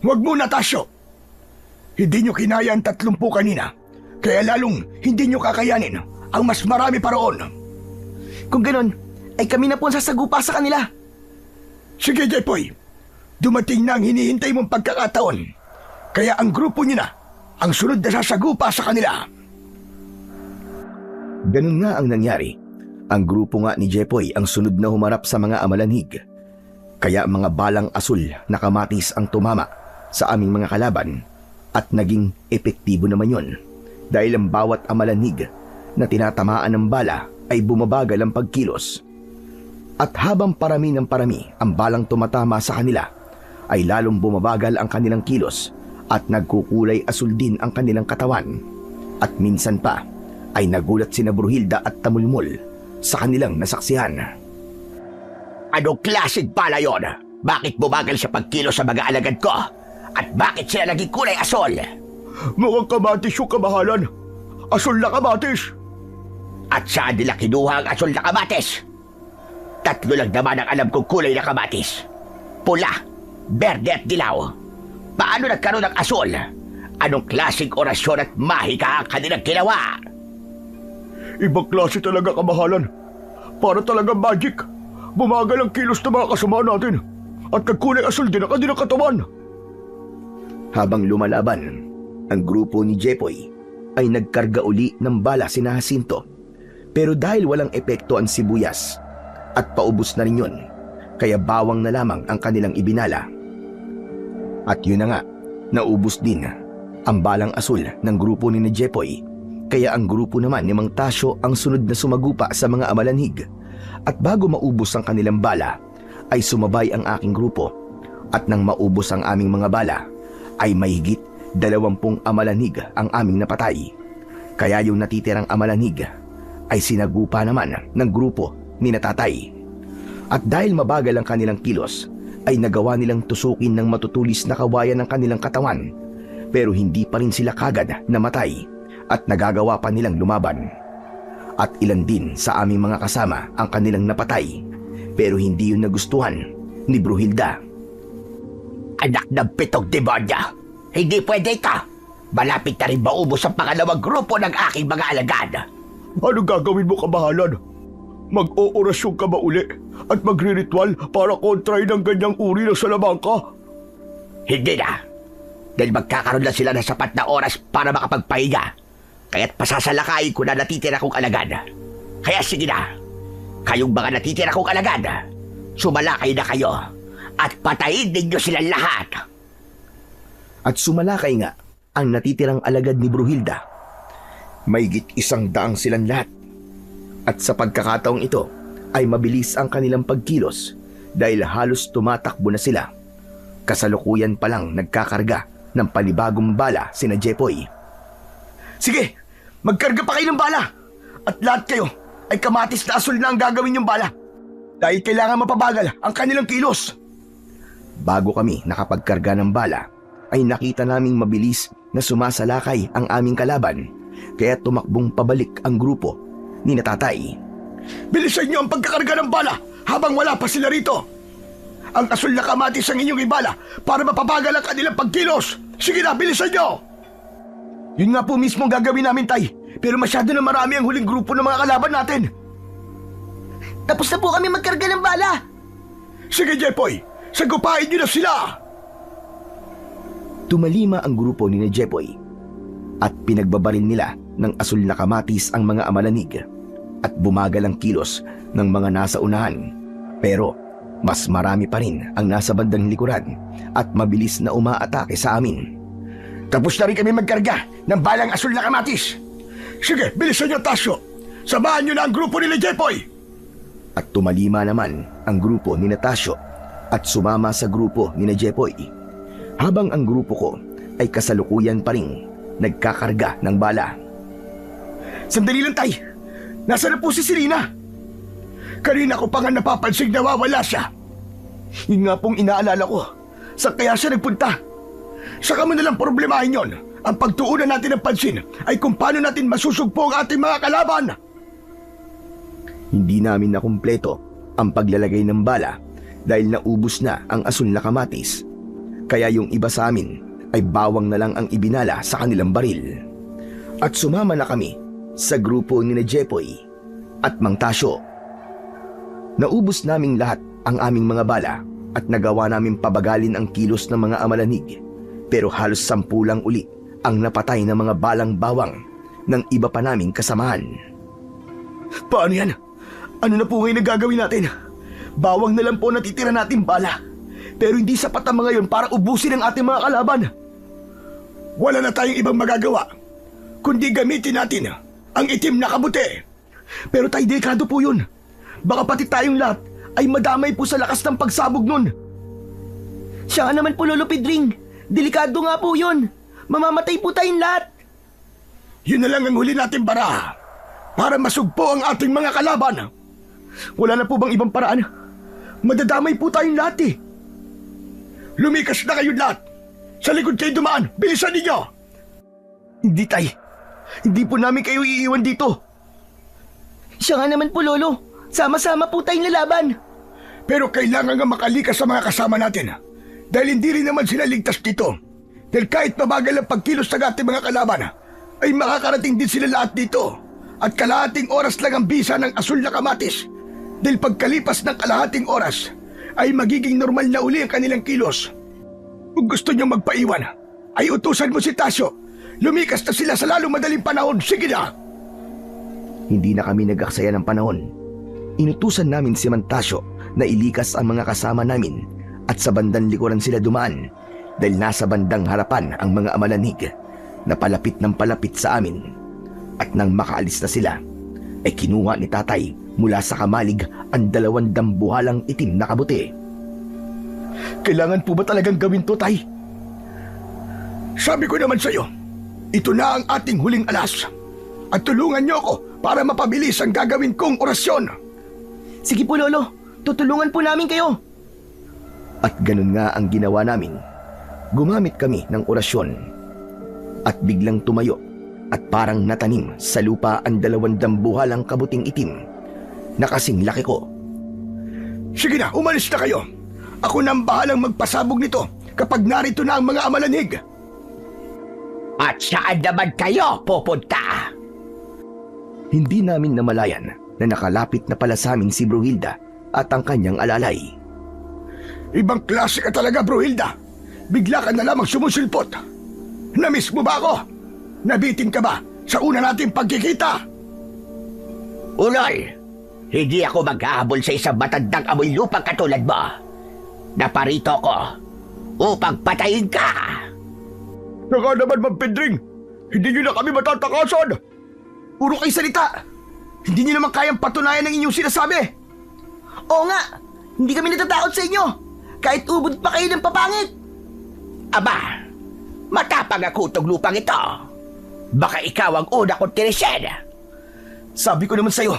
Huwag muna, Tasyo. Hindi nyo kinaya ang 30 kanina. Kaya lalong hindi nyo kakayanin ang mas marami pa roon. Kung ganun, ay kami na po ang sasagupa sa kanila. Sige, Jepoy. Dumating na ang hinihintay mong pagkakataon. Kaya ang grupo nyo na ang sunod na sasagupa sa kanila. Ganun nga ang nangyari. Ang grupo nga ni Jepoy ang sunod na humarap sa mga amalanhig. Kaya mga balang asul na kamatis ang tumama sa aming mga kalaban at naging epektibo naman yon dahil ang bawat amalanhig na tinatamaan ng bala ay bumabagal ang pagkilos. At habang parami ng parami ang balang tumatama sa kanila, ay lalong bumabagal ang kanilang kilos at nagkukulay asul din ang kanilang katawan. At minsan pa ay nagulat sina Bruhilda at Tamulmol sa kanilang nasaksihan. Anong klaseng bala yon? Bakit bumagal sa pagkilos sa mga alagad ko? At bakit sila naging kulay asol? Mukhang kamatis yung kamahalan. Asul na kamatis. At saan nila kinuha ang asol na kamatis? 3 lang naman ang alam kong kulay na kamatis. Pula, berde at dilaw. Paano nagkaroon ng asol? Anong klaseng orasyon at mahika ang kanilang ginawa? Ibang klase talaga, kamahalan. Para talaga magic. Bumagal ang kilos ng mga kasama natin. At nagkulay asul din ang kanilang katawan. Habang lumalaban, ang grupo ni Jepoy ay nagkarga uli ng bala sina Jacinto. Pero dahil walang epekto ang sibuyas at paubos na rin yun, kaya bawang na lamang ang kanilang ibinala. At yun na nga, naubos din ang balang asul ng grupo ni Jepoy. Kaya ang grupo naman ni Mang Tasyo ang sunod na sumagupa sa mga amalanhig At bago maubos ang kanilang bala, ay sumabay ang aking grupo. At nang maubos ang aming mga bala, ay mahigit 20 amalanig ang aming napatay. Kaya yung natitirang amalanig ay sinagupa naman ng grupo ni Natatay. At dahil mabagal ang kanilang kilos, ay nagawa nilang tusukin ng matutulis na kawayan ng kanilang katawan. Pero hindi pa rin sila kagad namatay at nagagawa pa nilang lumaban. At ilan din sa aming mga kasama ang kanilang napatay, pero hindi yun nagustuhan ni Bruhilda. Anak ng pitong demonyo! Hindi pwede ka! Malapit na rin maubos ang pangalawang grupo ng aking mga alagad. Ano gagawin mo, kabahalan? Mag-oorasyon ka ba uli at magre-ritual para kontrahin ng ganyang uri ng salamangka? Hindi na. Dahil magkakaroon na sila ng sapat na oras para makapagpahinga. Kaya't pasasalakayin ko na natitira kong alagad. Kaya sige na. Kayong mga natitira kong alagad, sumalakay na kayo at patayin ninyo silang lahat. At sumalakay nga ang natitirang alagad ni Bruhilda. Mahigit 100 silang lahat. At sa pagkakataong ito ay mabilis ang kanilang pagkilos dahil halos tumatakbo na sila. Kasalukuyan pa lang nagkakarga ng panibagong bala sina Jepoy. Sige, magkarga pa kayo ng bala. At lahat kayo ay kamatis na asul na ang gagawin yung bala. Dahil kailangan mapabagal ang kanilang kilos. Bago kami nakapagkarga ng bala, ay nakita naming mabilis na sumasalakay ang aming kalaban, kaya tumakbong pabalik ang grupo ni Natatay. Bilisan niyo ang pagkakarga ng bala habang wala pa sila rito. Ang asul na kamatis ang inyong ibala para mapabagal ang kanilang pagkilos. Sige na, bilisan niyo! Yun nga po mismo ang gagawin namin, Tay. Pero masyado na marami ang huling grupo ng mga kalaban natin. Tapos na po kami magkarga ng bala. Sige, Jepoy. Sagupain niyo na sila. Tumalima ang grupo ni Jepoy at pinagbabaril nila ng asul na kamatis ang mga amalanig at bumagal ang kilos ng mga nasa unahan. Pero mas marami pa rin ang nasa bandang likuran at mabilis na umaatake sa amin. Tapos na rin kami magkarga ng balang asul na kamatis. Sige, bilisan niyo, Tasyo. Samahan niyo na ang grupo nila, Jepoy. At tumalima naman ang grupo ni Natasyo at sumama sa grupo ni Jepoy. Habang ang grupo ko ay kasalukuyan pa rin nagkakarga ng bala. Sandali lang, Tay. Nasaan na po si Selena? Kanina ko pa nga napapansig na wawala siya. Yun nga pong inaalala ko. Saan kaya siya nagpunta? Saka mo nalang problemahin yon. Ang pagtuunan natin ng pansin ay kung paano natin masusugpo ang ating mga kalaban. Hindi namin nakumpleto ang paglalagay ng bala dahil naubos na ang asul na kamatis. Kaya yung iba sa amin ay bawang na lang ang ibinala sa kanilang baril. At sumama na kami sa grupo ni Jepoy at Mang Tasyo. Naubos naming lahat ang aming mga bala at nagawa namin pabagalin ang kilos ng mga amalanig. Pero halos 10 lang uli ang napatay ng mga balang bawang ng iba pa naming kasamahan. Paano yan? Ano na po ngayon na gagawin natin? Bawang na lang po natitira natin bala. Pero hindi sapat ang mga yon para ubusin ang ating mga kalaban. Wala na tayong ibang magagawa kundi gamitin natin ang itim na kabuti. Pero tayo, delikado po yun. Baka pati tayong lahat ay madamay po sa lakas ng pagsabog nun. Siya nga naman po, Lolo Pedring. Delikado nga po yun. Mamamatay po tayong lahat. Yun na lang ang huli natin para masugpo ang ating mga kalaban. Wala na po bang ibang paraan? Madadamay po tayong lahat eh. Lumikas na kayo lahat. Sa likod kayo dumaan. Bilisan ninyo. Hindi, Tay. Hindi po namin kayo iiwan dito. Siya nga naman po, Lolo. Sama-sama po tayong lalaban. Pero kailangan nga makalikas sa mga kasama natin. Dahil hindi rin naman sila ligtas dito. Dahil kahit mabagal ang pagkilos ng ating mga kalaban, ay makakarating din sila lahat dito. At kalahating oras lang ang bisa ng asul na kamatis. Dahil pagkalipas ng kalahating oras, ay magiging normal na uli ang kanilang kilos. Kung gusto nyo magpaiwan, ay utusan mo si Tasyo. Lumikas na sila sa lalong madaling panahon. Sige na! Hindi na kami nag-aksaya ng panahon. Inutusan namin si Mantasyo na ilikas ang mga kasama namin at sa bandang likuran sila dumaan dahil nasa bandang harapan ang mga amalanig na palapit ng palapit sa amin. At nang makaalis na sila, ay kinuha ni Tatay Mula sa kamalig ang 2 dambuhalang itim na kabuti. Kailangan po ba talagang gawin to, Tay? Sabi ko naman sa'yo, ito na ang ating huling alas. At tulungan niyo ako para mapabilis ang gagawin kong orasyon. Sige po, Lolo. Tutulungan po namin kayo. At ganun nga ang ginawa namin. Gumamit kami ng orasyon. At biglang tumayo at parang natanim sa lupa ang 2 dambuhalang kabuting itim na kasing laki ko. Sige na, umalis na kayo. Ako na ang bahalang magpasabog nito kapag narito na ang mga amalanig. At saan naman kayo pupunta? Hindi namin namalayan na nakalapit na pala sa amin si Bruhilda at ang kanyang alalay. Ibang klase ka talaga, Bruhilda. Bigla ka na lamang sumusulpot. Namiss mo ba ako? Nabitin ka ba sa una nating pagkikita? Ulol, hindi ako maghahabol sa isang matandang amoy lupang katulad mo. Naparito ko upang patayin ka. Naka naman, Mampindring. Hindi niyo na kami matatakasan. Puro kayo salita. Hindi niyo naman kayang patunayan ang inyong sinasabi. Oo nga, hindi kami natatakot sa inyo. Kahit ubod pa kayo ng papangit. Aba, matapang ako itong lupang ito. Baka ikaw ang una kong tirisin. Sabi ko naman sa'yo,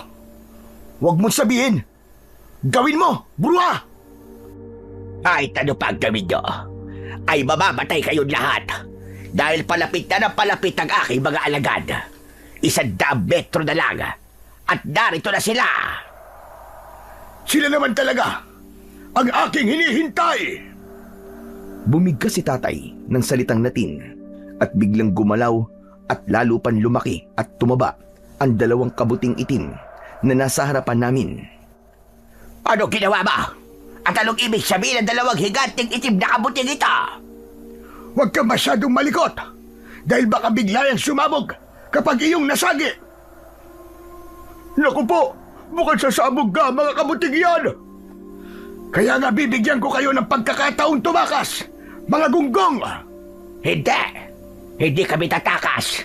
huwag mong sabihin. Gawin mo, bruha! Kahit ano pa ang gawin nyo, ay mamamatay kayong lahat. Dahil palapit na palapit ang aking mga alagad. 100 metro na lang. At narito na sila. Sila naman talaga ang aking hinihintay. Bumigkas si tatay ng salitang Latin at biglang gumalaw at lalo pang lumaki at tumaba ang 2 kabuting itim na nasa harapan namin. Ano ginawa mo? At anong ibig sabihin ng 2 higanting itim na kabuting ito? Huwag ka masyadong malikot dahil baka bigla yung sumabog kapag iyong nasagi. Naku po, mukhang sasabog ka mga kabuting iyan. Kaya nga bibigyan ko kayo ng pagkakataong tumakas, mga gunggong. Hindi. Hindi kami tatakas.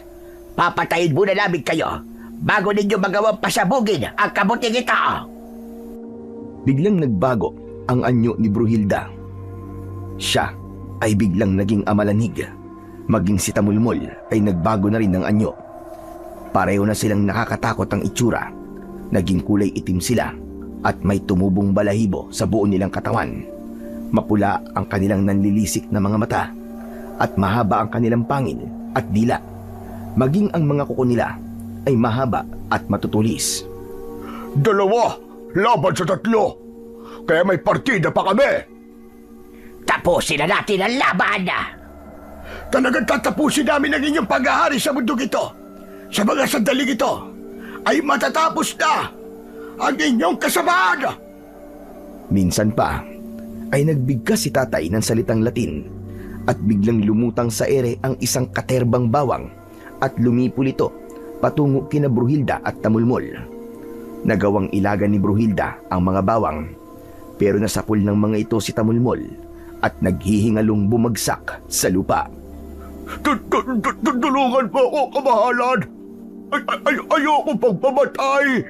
Papatayin muna namin kayo bago ninyo magawang pasabugin ang kabuting ito. Biglang nagbago ang anyo ni Bruhilda. Siya ay biglang naging amalanig. Maging si Tamulmol ay nagbago na rin ng anyo. Pareho na silang nakakatakot ang itsura. Naging kulay itim sila at may tumubong balahibo sa buo nilang katawan. Mapula ang kanilang nanlilisik na mga mata at mahaba ang kanilang pangil at dila. Maging ang mga kuko nila ay mahaba at matutulis. 2 laban sa 3. Kaya may partida pa kami. Tapusin na natin ang laban. Talagang tatapusin namin ang inyong paghahari sa mundong ito. Sa mga sandaling ito ay matatapos na ang inyong kasamaan. Minsan pa ay nagbigkas si tatay ng salitang Latin at biglang lumutang sa ere ang isang katerbang bawang at lumipol ito patungo kina Bruhilda at Tamulmol. Nagawang ilagan ni Bruhilda ang mga bawang pero nasapul ng mga ito si Tamulmol at naghihingalong bumagsak sa lupa. Tulungan mo ako, kamahalan. Ayoko pang pamatay.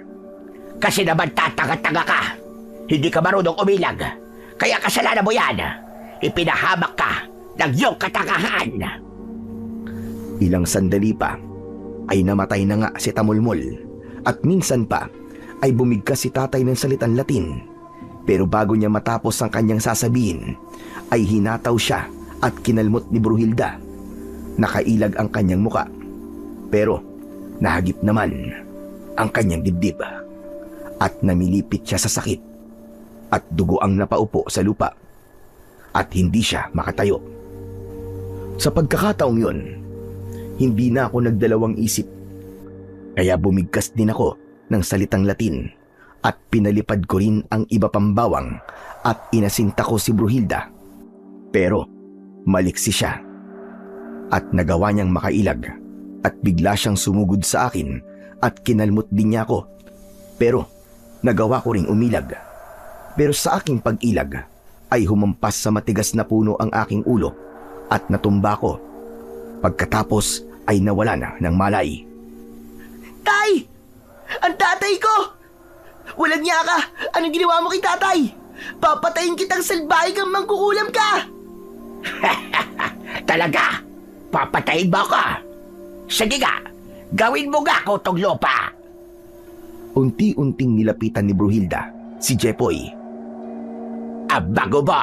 Kasi naman tatanga-tanga ka. Hindi ka marunong umilag. Kaya kasalanan mo yan. Ipinahamak ka ng iyong katangahan. Ilang sandali pa ay namatay na nga si Tamulmol at minsan pa ay bumigkas si tatay ng salitang Latin. Pero bago niya matapos ang kanyang sasabihin ay hinataw siya at kinalmot ni Bruhilda. Nakailag ang kanyang muka pero nahagip naman ang kanyang dibdib at namilipit siya sa sakit at dugo ang napaupo sa lupa at hindi siya makatayo. Sa pagkakataong yun, hindi na ako nagdalawang isip. Kaya bumigkas din ako ng salitang Latin at pinalipad ko rin ang iba pang bawang at inasinta ko si Bruhilda. Pero maliksi siya at nagawa niyang makailag at bigla siyang sumugod sa akin at kinalmot din niya ako. Pero nagawa ko ring umilag. Pero sa aking pag-ilag ay humampas sa matigas na puno ang aking ulo at natumba ko. Pagkatapos ay nawala na ng malay. Tay! Ang tatay ko! Walang niya ka! Anong ginawa mo kay tatay? Papatayin kitang salbahe kang mangkukulam ka! Talaga? Papatayin mo ako? Sige nga, gawin mo nga kutong lupa. Unti-unting nilapitan ni Bruhilda si Jepoy. Ang bago mo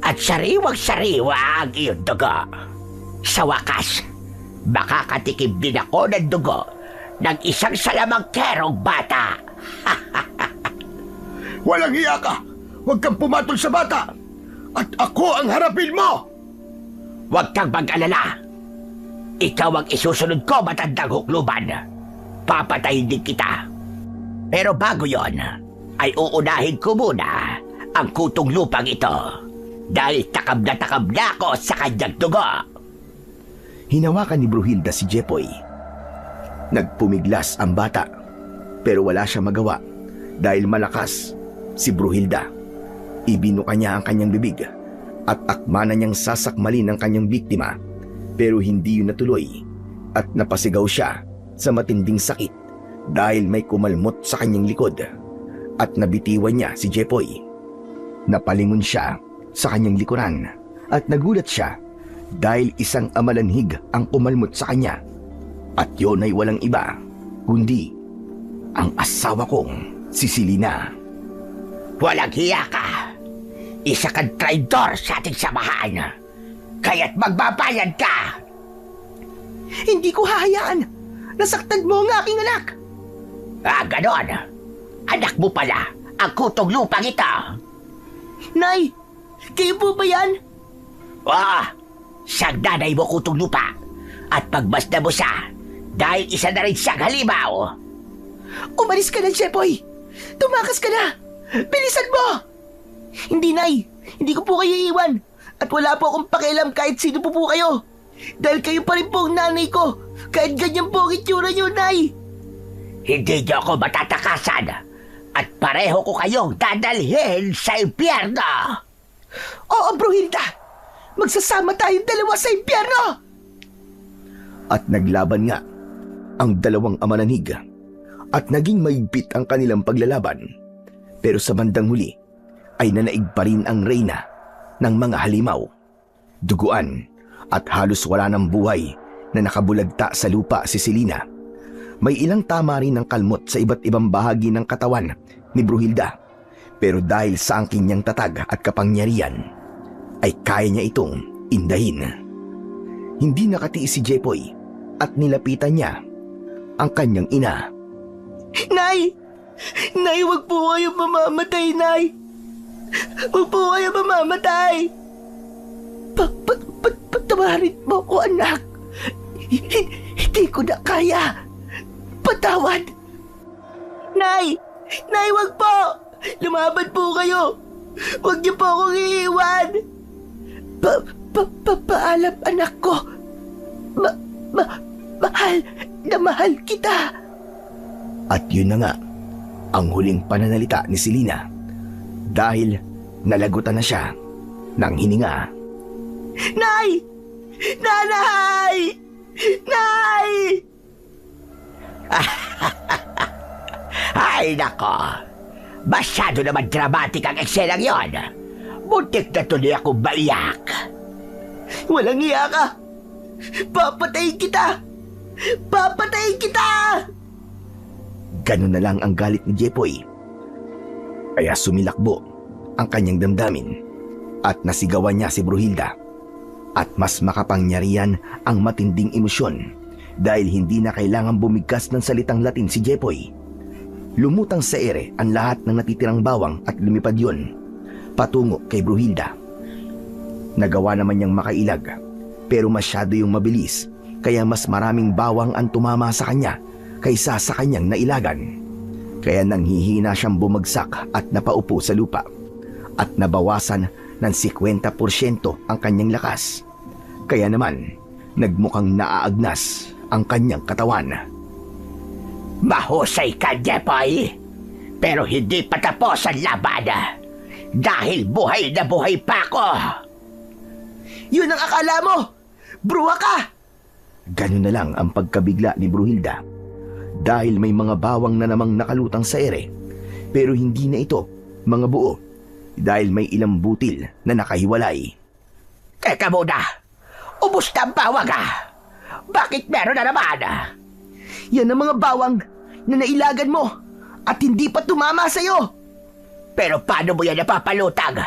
at sariwang-sariwa ang iyong dugo. Sa wakas, makakatikim din ako ng dugo ng isang salamangkerong bata. Walang hiya ka! Huwag kang pumatol sa bata! At ako ang harapin mo! Huwag kang mag-alala. Ikaw ang isusunod ko, matandang hukluban. Papatayin din kita. Pero bago yon, ay uunahin ko muna ang kutong lupang ito. Dahil takab na ako sa kanyang dugo. Hinawakan ni Bruhilda si Jepoy. Nagpumiglas ang bata, pero wala siya magawa dahil malakas si Bruhilda. Ibinuka niya ang kanyang bibig at akma na niyang sasakmalin ang kanyang biktima, pero hindi yun natuloy at napasigaw siya sa matinding sakit dahil may kumalmot sa kanyang likod at nabitiwan niya si Jepoy. Napalingon siya sa kanyang likuran at nagulat siya dahil isang amalanhig ang kumalmot sa kanya. At yun ay walang iba, kundi ang asawa kong si Selena. Walang hiya ka. Isa kang traidor sa ating samahan. Kaya't magbabayad ka. Hindi ko hahayaan! Nasaktan mo ang aking anak! Ganon. Anak mo pala ang kutong lupang ito. Nay! Kayo po ba yan? Siyang nanay mo kutong lupa. At pagmasda mo siya dahil isa na rin siyang halimaw. Umalis ka na, Jepoy! Tumakas ka na! Bilisan mo! Hindi, Nay. Hindi ko po kayo iiwan. At wala po akong pakialam kahit sino po kayo. Dahil kayo pa rin po ang nanay ko. Kahit ganyan po ang itsura niyo, Nay. Hindi niyo ako matatakasan. At pareho ko kayong dadalhin sa impyerno. Oo, Bruhilda. Magsasama tayong dalawa sa impyerno. At naglaban nga ang dalawang amananig at naging maigpit ang kanilang paglalaban. Pero sa bandang huli ay nanaig pa rin ang reyna ng mga halimaw. Duguan at halos wala ng buhay na nakabulagta sa lupa si Selena. May ilang tama rin ng kalmot sa iba't ibang bahagi ng katawan ni Bruhilda. Pero dahil sa angking niyang tatag at kapangyarihan, ay kaya niya itong indahin. Hindi nakatiis si Jepoy at nilapitan niya ang kanyang ina. Nay! Nay, wag po kayo mamamatay, Nay! Wag po kayo mamamatay! Patawarin mo ko, anak! Hindi ko na kaya! Patawad! Nay! Nay, wag po! Lumaban po kayo! Wag niyo po akong iiwan! Paalam, anak ko! Mahal na mahal kita! At yun na nga ang huling pananalita ni Selena dahil nalagutan na siya ng hininga. Nay! Nanay! Nay! Ay, nako. Masyado naman dramatic ang eksenang yon. Muntik na tuloy akong maiyak. Walang iya ka! Papatayin kita! Papatayin kita! Ganun na lang ang galit ni Jepoy. Kaya sumilakbo ang kanyang damdamin at nasigawan niya si Bruhilda. At mas makapangyarihan ang matinding emosyon dahil hindi na kailangan bumigkas ng salitang Latin si Jepoy. Lumutang sa ere ang lahat ng natitirang bawang at lumipad yun patungo kay Bruhilda. Nagawa naman niyang makailag pero masyado yung mabilis kaya mas maraming bawang ang tumama sa kanya kaysa sa kanyang nailagan. Kaya nanghihina siyang bumagsak at napaupo sa lupa at nabawasan ng 50% ang kanyang lakas. Kaya naman nagmukhang naaagnas ang kanyang katawan. Mahusay ka, Jepoy. Pero hindi pa tapos ang laban. Dahil buhay na buhay pa ako. Yun ang akala mo! Bruha ka! Ganun na lang ang pagkabigla ni Bruhilda dahil may mga bawang na namang nakalutang sa ere Pero hindi na ito mga buo dahil may ilang butil na nakahiwalay. Teka muna, ubos na ang bawang Bakit meron na naman Yan ang mga bawang na nailagan mo at hindi pa tumama sa'yo. Pero paano mo yan napapalutag?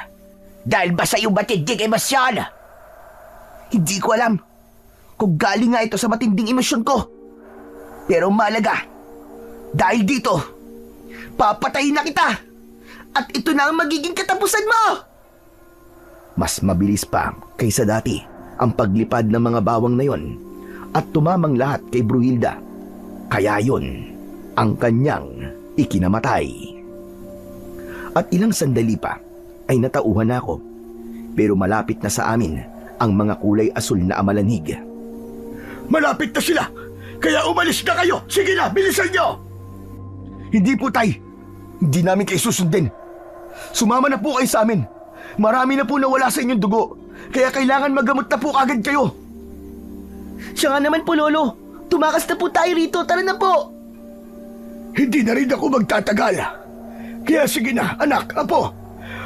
Dahil ba sa iyong matinding emosyon? Hindi ko alam kung galing nga ito sa matinding emosyon ko. Pero malaga, dahil dito, papatayin na kita at ito na ang magiging katapusan mo. Mas mabilis pa kaysa dati ang paglipad ng mga bawang na yon at tumamang lahat kay Bruhilda. Kaya yon ang kanyang ikinamatay. At ilang sandali pa ay natauhan ako, pero malapit na sa amin ang mga kulay asul na amalanhig. Malapit na sila! Kaya umalis na kayo! Sige na, bilisan nyo! Hindi po, Tay. Hindi namin kayo susundin. Sumama na po kayo sa amin. Marami na po nawala sa inyong dugo. Kaya kailangan magamot na po agad kayo. Siya nga naman po, Lolo. Tumakas na po tayo rito. Tara na po. Hindi na rin ako magtatagal. Kaya sige na, anak, apo.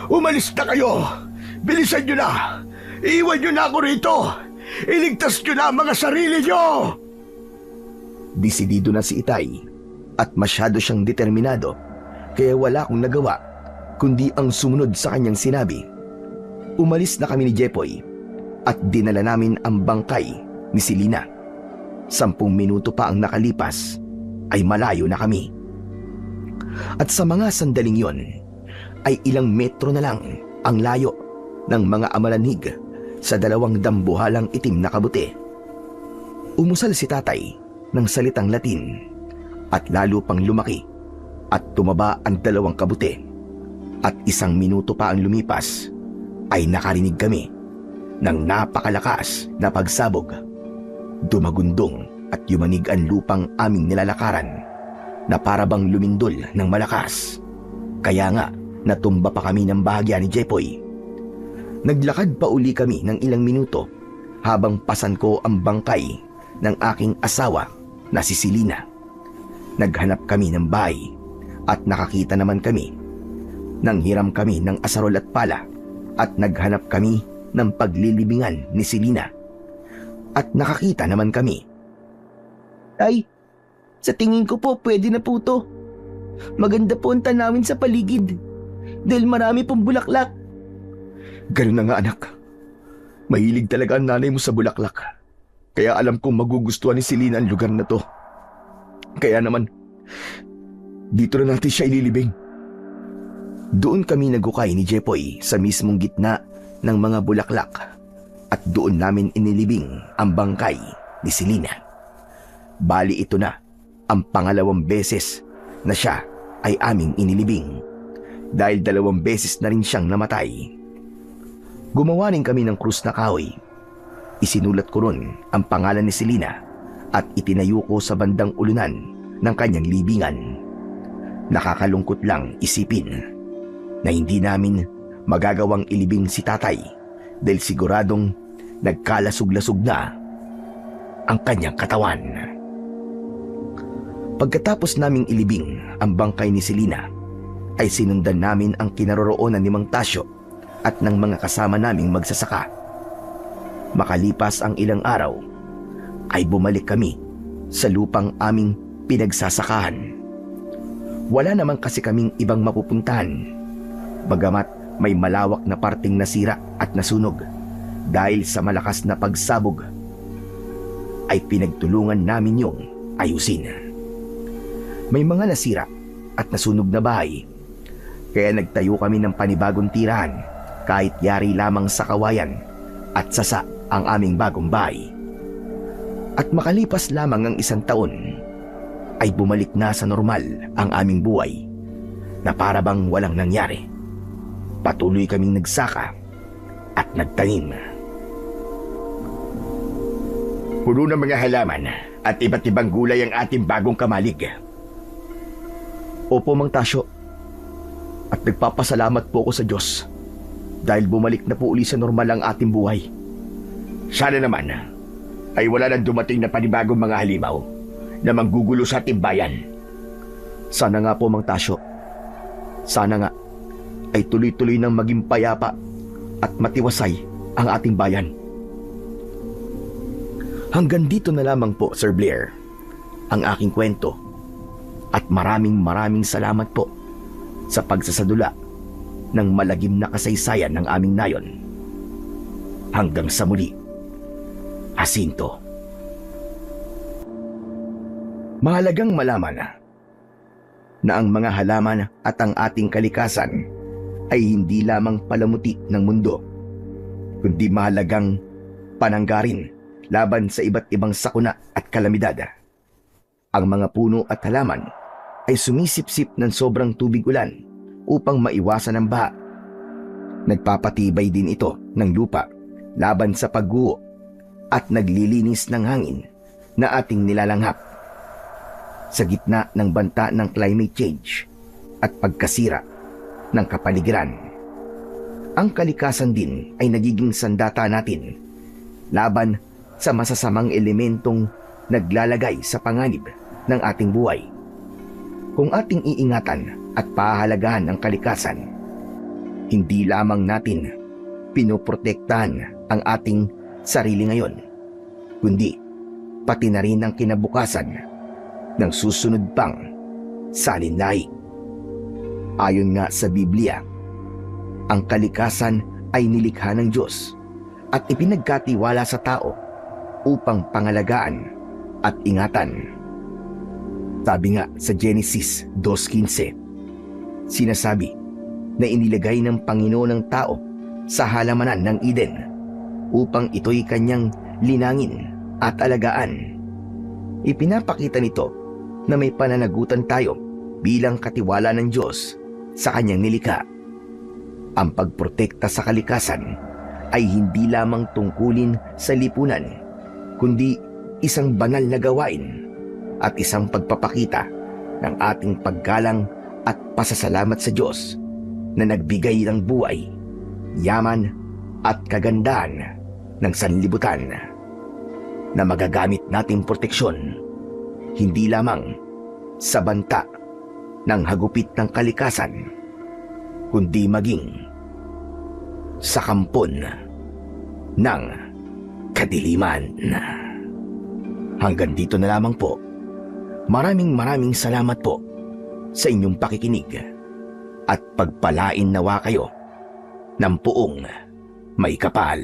Umalis na kayo. Bilisan nyo na. Iiwan nyo na ako rito. Iligtas nyo na ang mga sarili nyo. Desidido na si Itay at masyado siyang determinado, kaya wala akong nagawa kundi ang sumunod sa kanyang sinabi. Umalis na kami ni Jepoy at dinala namin ang bangkay ni Selina. 10 minuto pa ang nakalipas ay malayo na kami. At sa mga sandaling yon ay ilang metro na lang ang layo ng mga amalanhig sa 2 dambuhalang itim na kabuti. Umusal si Tatay ng salitang Latin at lalo pang lumaki at tumaba ang 2 kabuti. At 1 minuto pa ang lumipas ay nakarinig kami ng napakalakas na pagsabog. Dumagundong at yumanig ang lupang aming nilalakaran na parabang lumindol ng malakas. Kaya nga natumba pa kami ng bahagya ni Jepoy. Naglakad pa uli kami ng ilang minuto habang pasan ko ang bangkay ng aking asawa na si Selina. Naghanap kami ng bahay at nakakita naman kami. Nanghiram kami ng asarol at pala at naghanap kami ng paglilibingan ni Selina. At nakakita naman kami. Ay, sa tingin ko po pwede na po to. Maganda po ang tanawin sa paligid dahil marami pong bulaklak. Ganun na nga, anak. Mahilig talaga ang nanay mo sa bulaklak. Kaya alam kong magugustuhan ni Selina ang lugar na to. Kaya naman, dito na natin siya ililibing. Doon kami nagukay ni Jepoy sa mismong gitna ng mga bulaklak at doon namin inilibing ang bangkay ni Selina. Bali ito na ang pangalawang beses na siya ay aming inilibing dahil 2 beses na rin siyang namatay. Gumawa rin kami ng krus na kahoy. Isinulat ko ron ang pangalan ni Selina at itinayo ko sa bandang ulunan ng kanyang libingan. Nakakalungkot lang isipin na hindi namin magagawang ilibing si Tatay dahil siguradong nagkalasog-lasog na ang kanyang katawan. Pagkatapos naming ilibing ang bangkay ni Selina, ay sinundan namin ang kinaroroonan ni Mang Tasyo at ng mga kasama naming magsasaka. Makalipas ang ilang araw, ay bumalik kami sa lupang aming pinagsasakahan. Wala naman kasi kaming ibang mapupuntahan, bagamat may malawak na parting nasira at nasunog dahil sa malakas na pagsabog, ay pinagtulungan namin yung ayusin. May mga nasira at nasunog na bahay, kaya nagtayo kami ng panibagong tirahan kahit yari lamang sa kawayan at sasa ang aming bagong bahay. At makalipas lamang ang 1 taon, ay bumalik na sa normal ang aming buhay na para bang walang nangyari. Patuloy kaming nagsaka at nagtanim. Puno ng mga halaman at iba't ibang gulay ang ating bagong kamalig. Opo, Mang Tasyo. At nagpapasalamat po ako sa Diyos dahil bumalik na po uli sa normal ang ating buhay. Sana naman ay wala nang dumating na panibagong mga halimaw na manggugulo sa ating bayan. Sana nga po, Mang Tasyo. Sana nga ay tuloy-tuloy nang maging payapa at matiwasay ang ating bayan. Hanggang dito na lamang po, Sir Blair, ang aking kwento. At maraming salamat po sa pagsasadula ng malagim na kasaysayan ng aming nayon. Hanggang sa muli, Jacinto. Mahalagang malaman na ang mga halaman at ang ating kalikasan ay hindi lamang palamuti ng mundo, kundi mahalagang pananggarin laban sa iba't ibang sakuna at kalamidad. Ang mga puno at halaman ay sumisipsip ng sobrang tubig ulan upang maiwasan ang baha. Nagpapatibay din ito ng lupa laban sa pagguho at naglilinis ng hangin na ating nilalanghap. Sa gitna ng banta ng climate change at pagkasira ng kapaligiran, ang kalikasan din ay nagiging sandata natin laban sa masasamang elementong naglalagay sa panganib ng ating buhay. Kung ating iingatan at pahahalagahan ang kalikasan, hindi lamang natin pinoprotektahan ang ating sarili ngayon, kundi pati na rin ang kinabukasan ng susunod pang salinlahi. Ayon nga sa Biblia, ang kalikasan ay nilikha ng Diyos at ipinagkatiwala sa tao upang pangalagaan at ingatan. Sabi nga sa Genesis 2:15, sinasabi na inilagay ng Panginoon ng tao sa halamanan ng Eden upang ito'y kanyang linangin at alagaan. Ipinapakita nito na may pananagutan tayo bilang katiwala ng Diyos sa kanyang nilikha. Ang pagprotekta sa kalikasan ay hindi lamang tungkulin sa lipunan, kundi isang banal na gawain at isang pagpapakita ng ating paggalang at pasasalamat sa Diyos na nagbigay ng buhay, yaman at kagandahan ng sanlibutan na magagamit nating proteksyon hindi lamang sa banta ng hagupit ng kalikasan, kundi maging sa kampon ng kadiliman. Hanggang dito na lamang po. Maraming salamat po sa inyong pakikinig at pagpalain nawa kayo ng puong may kapal.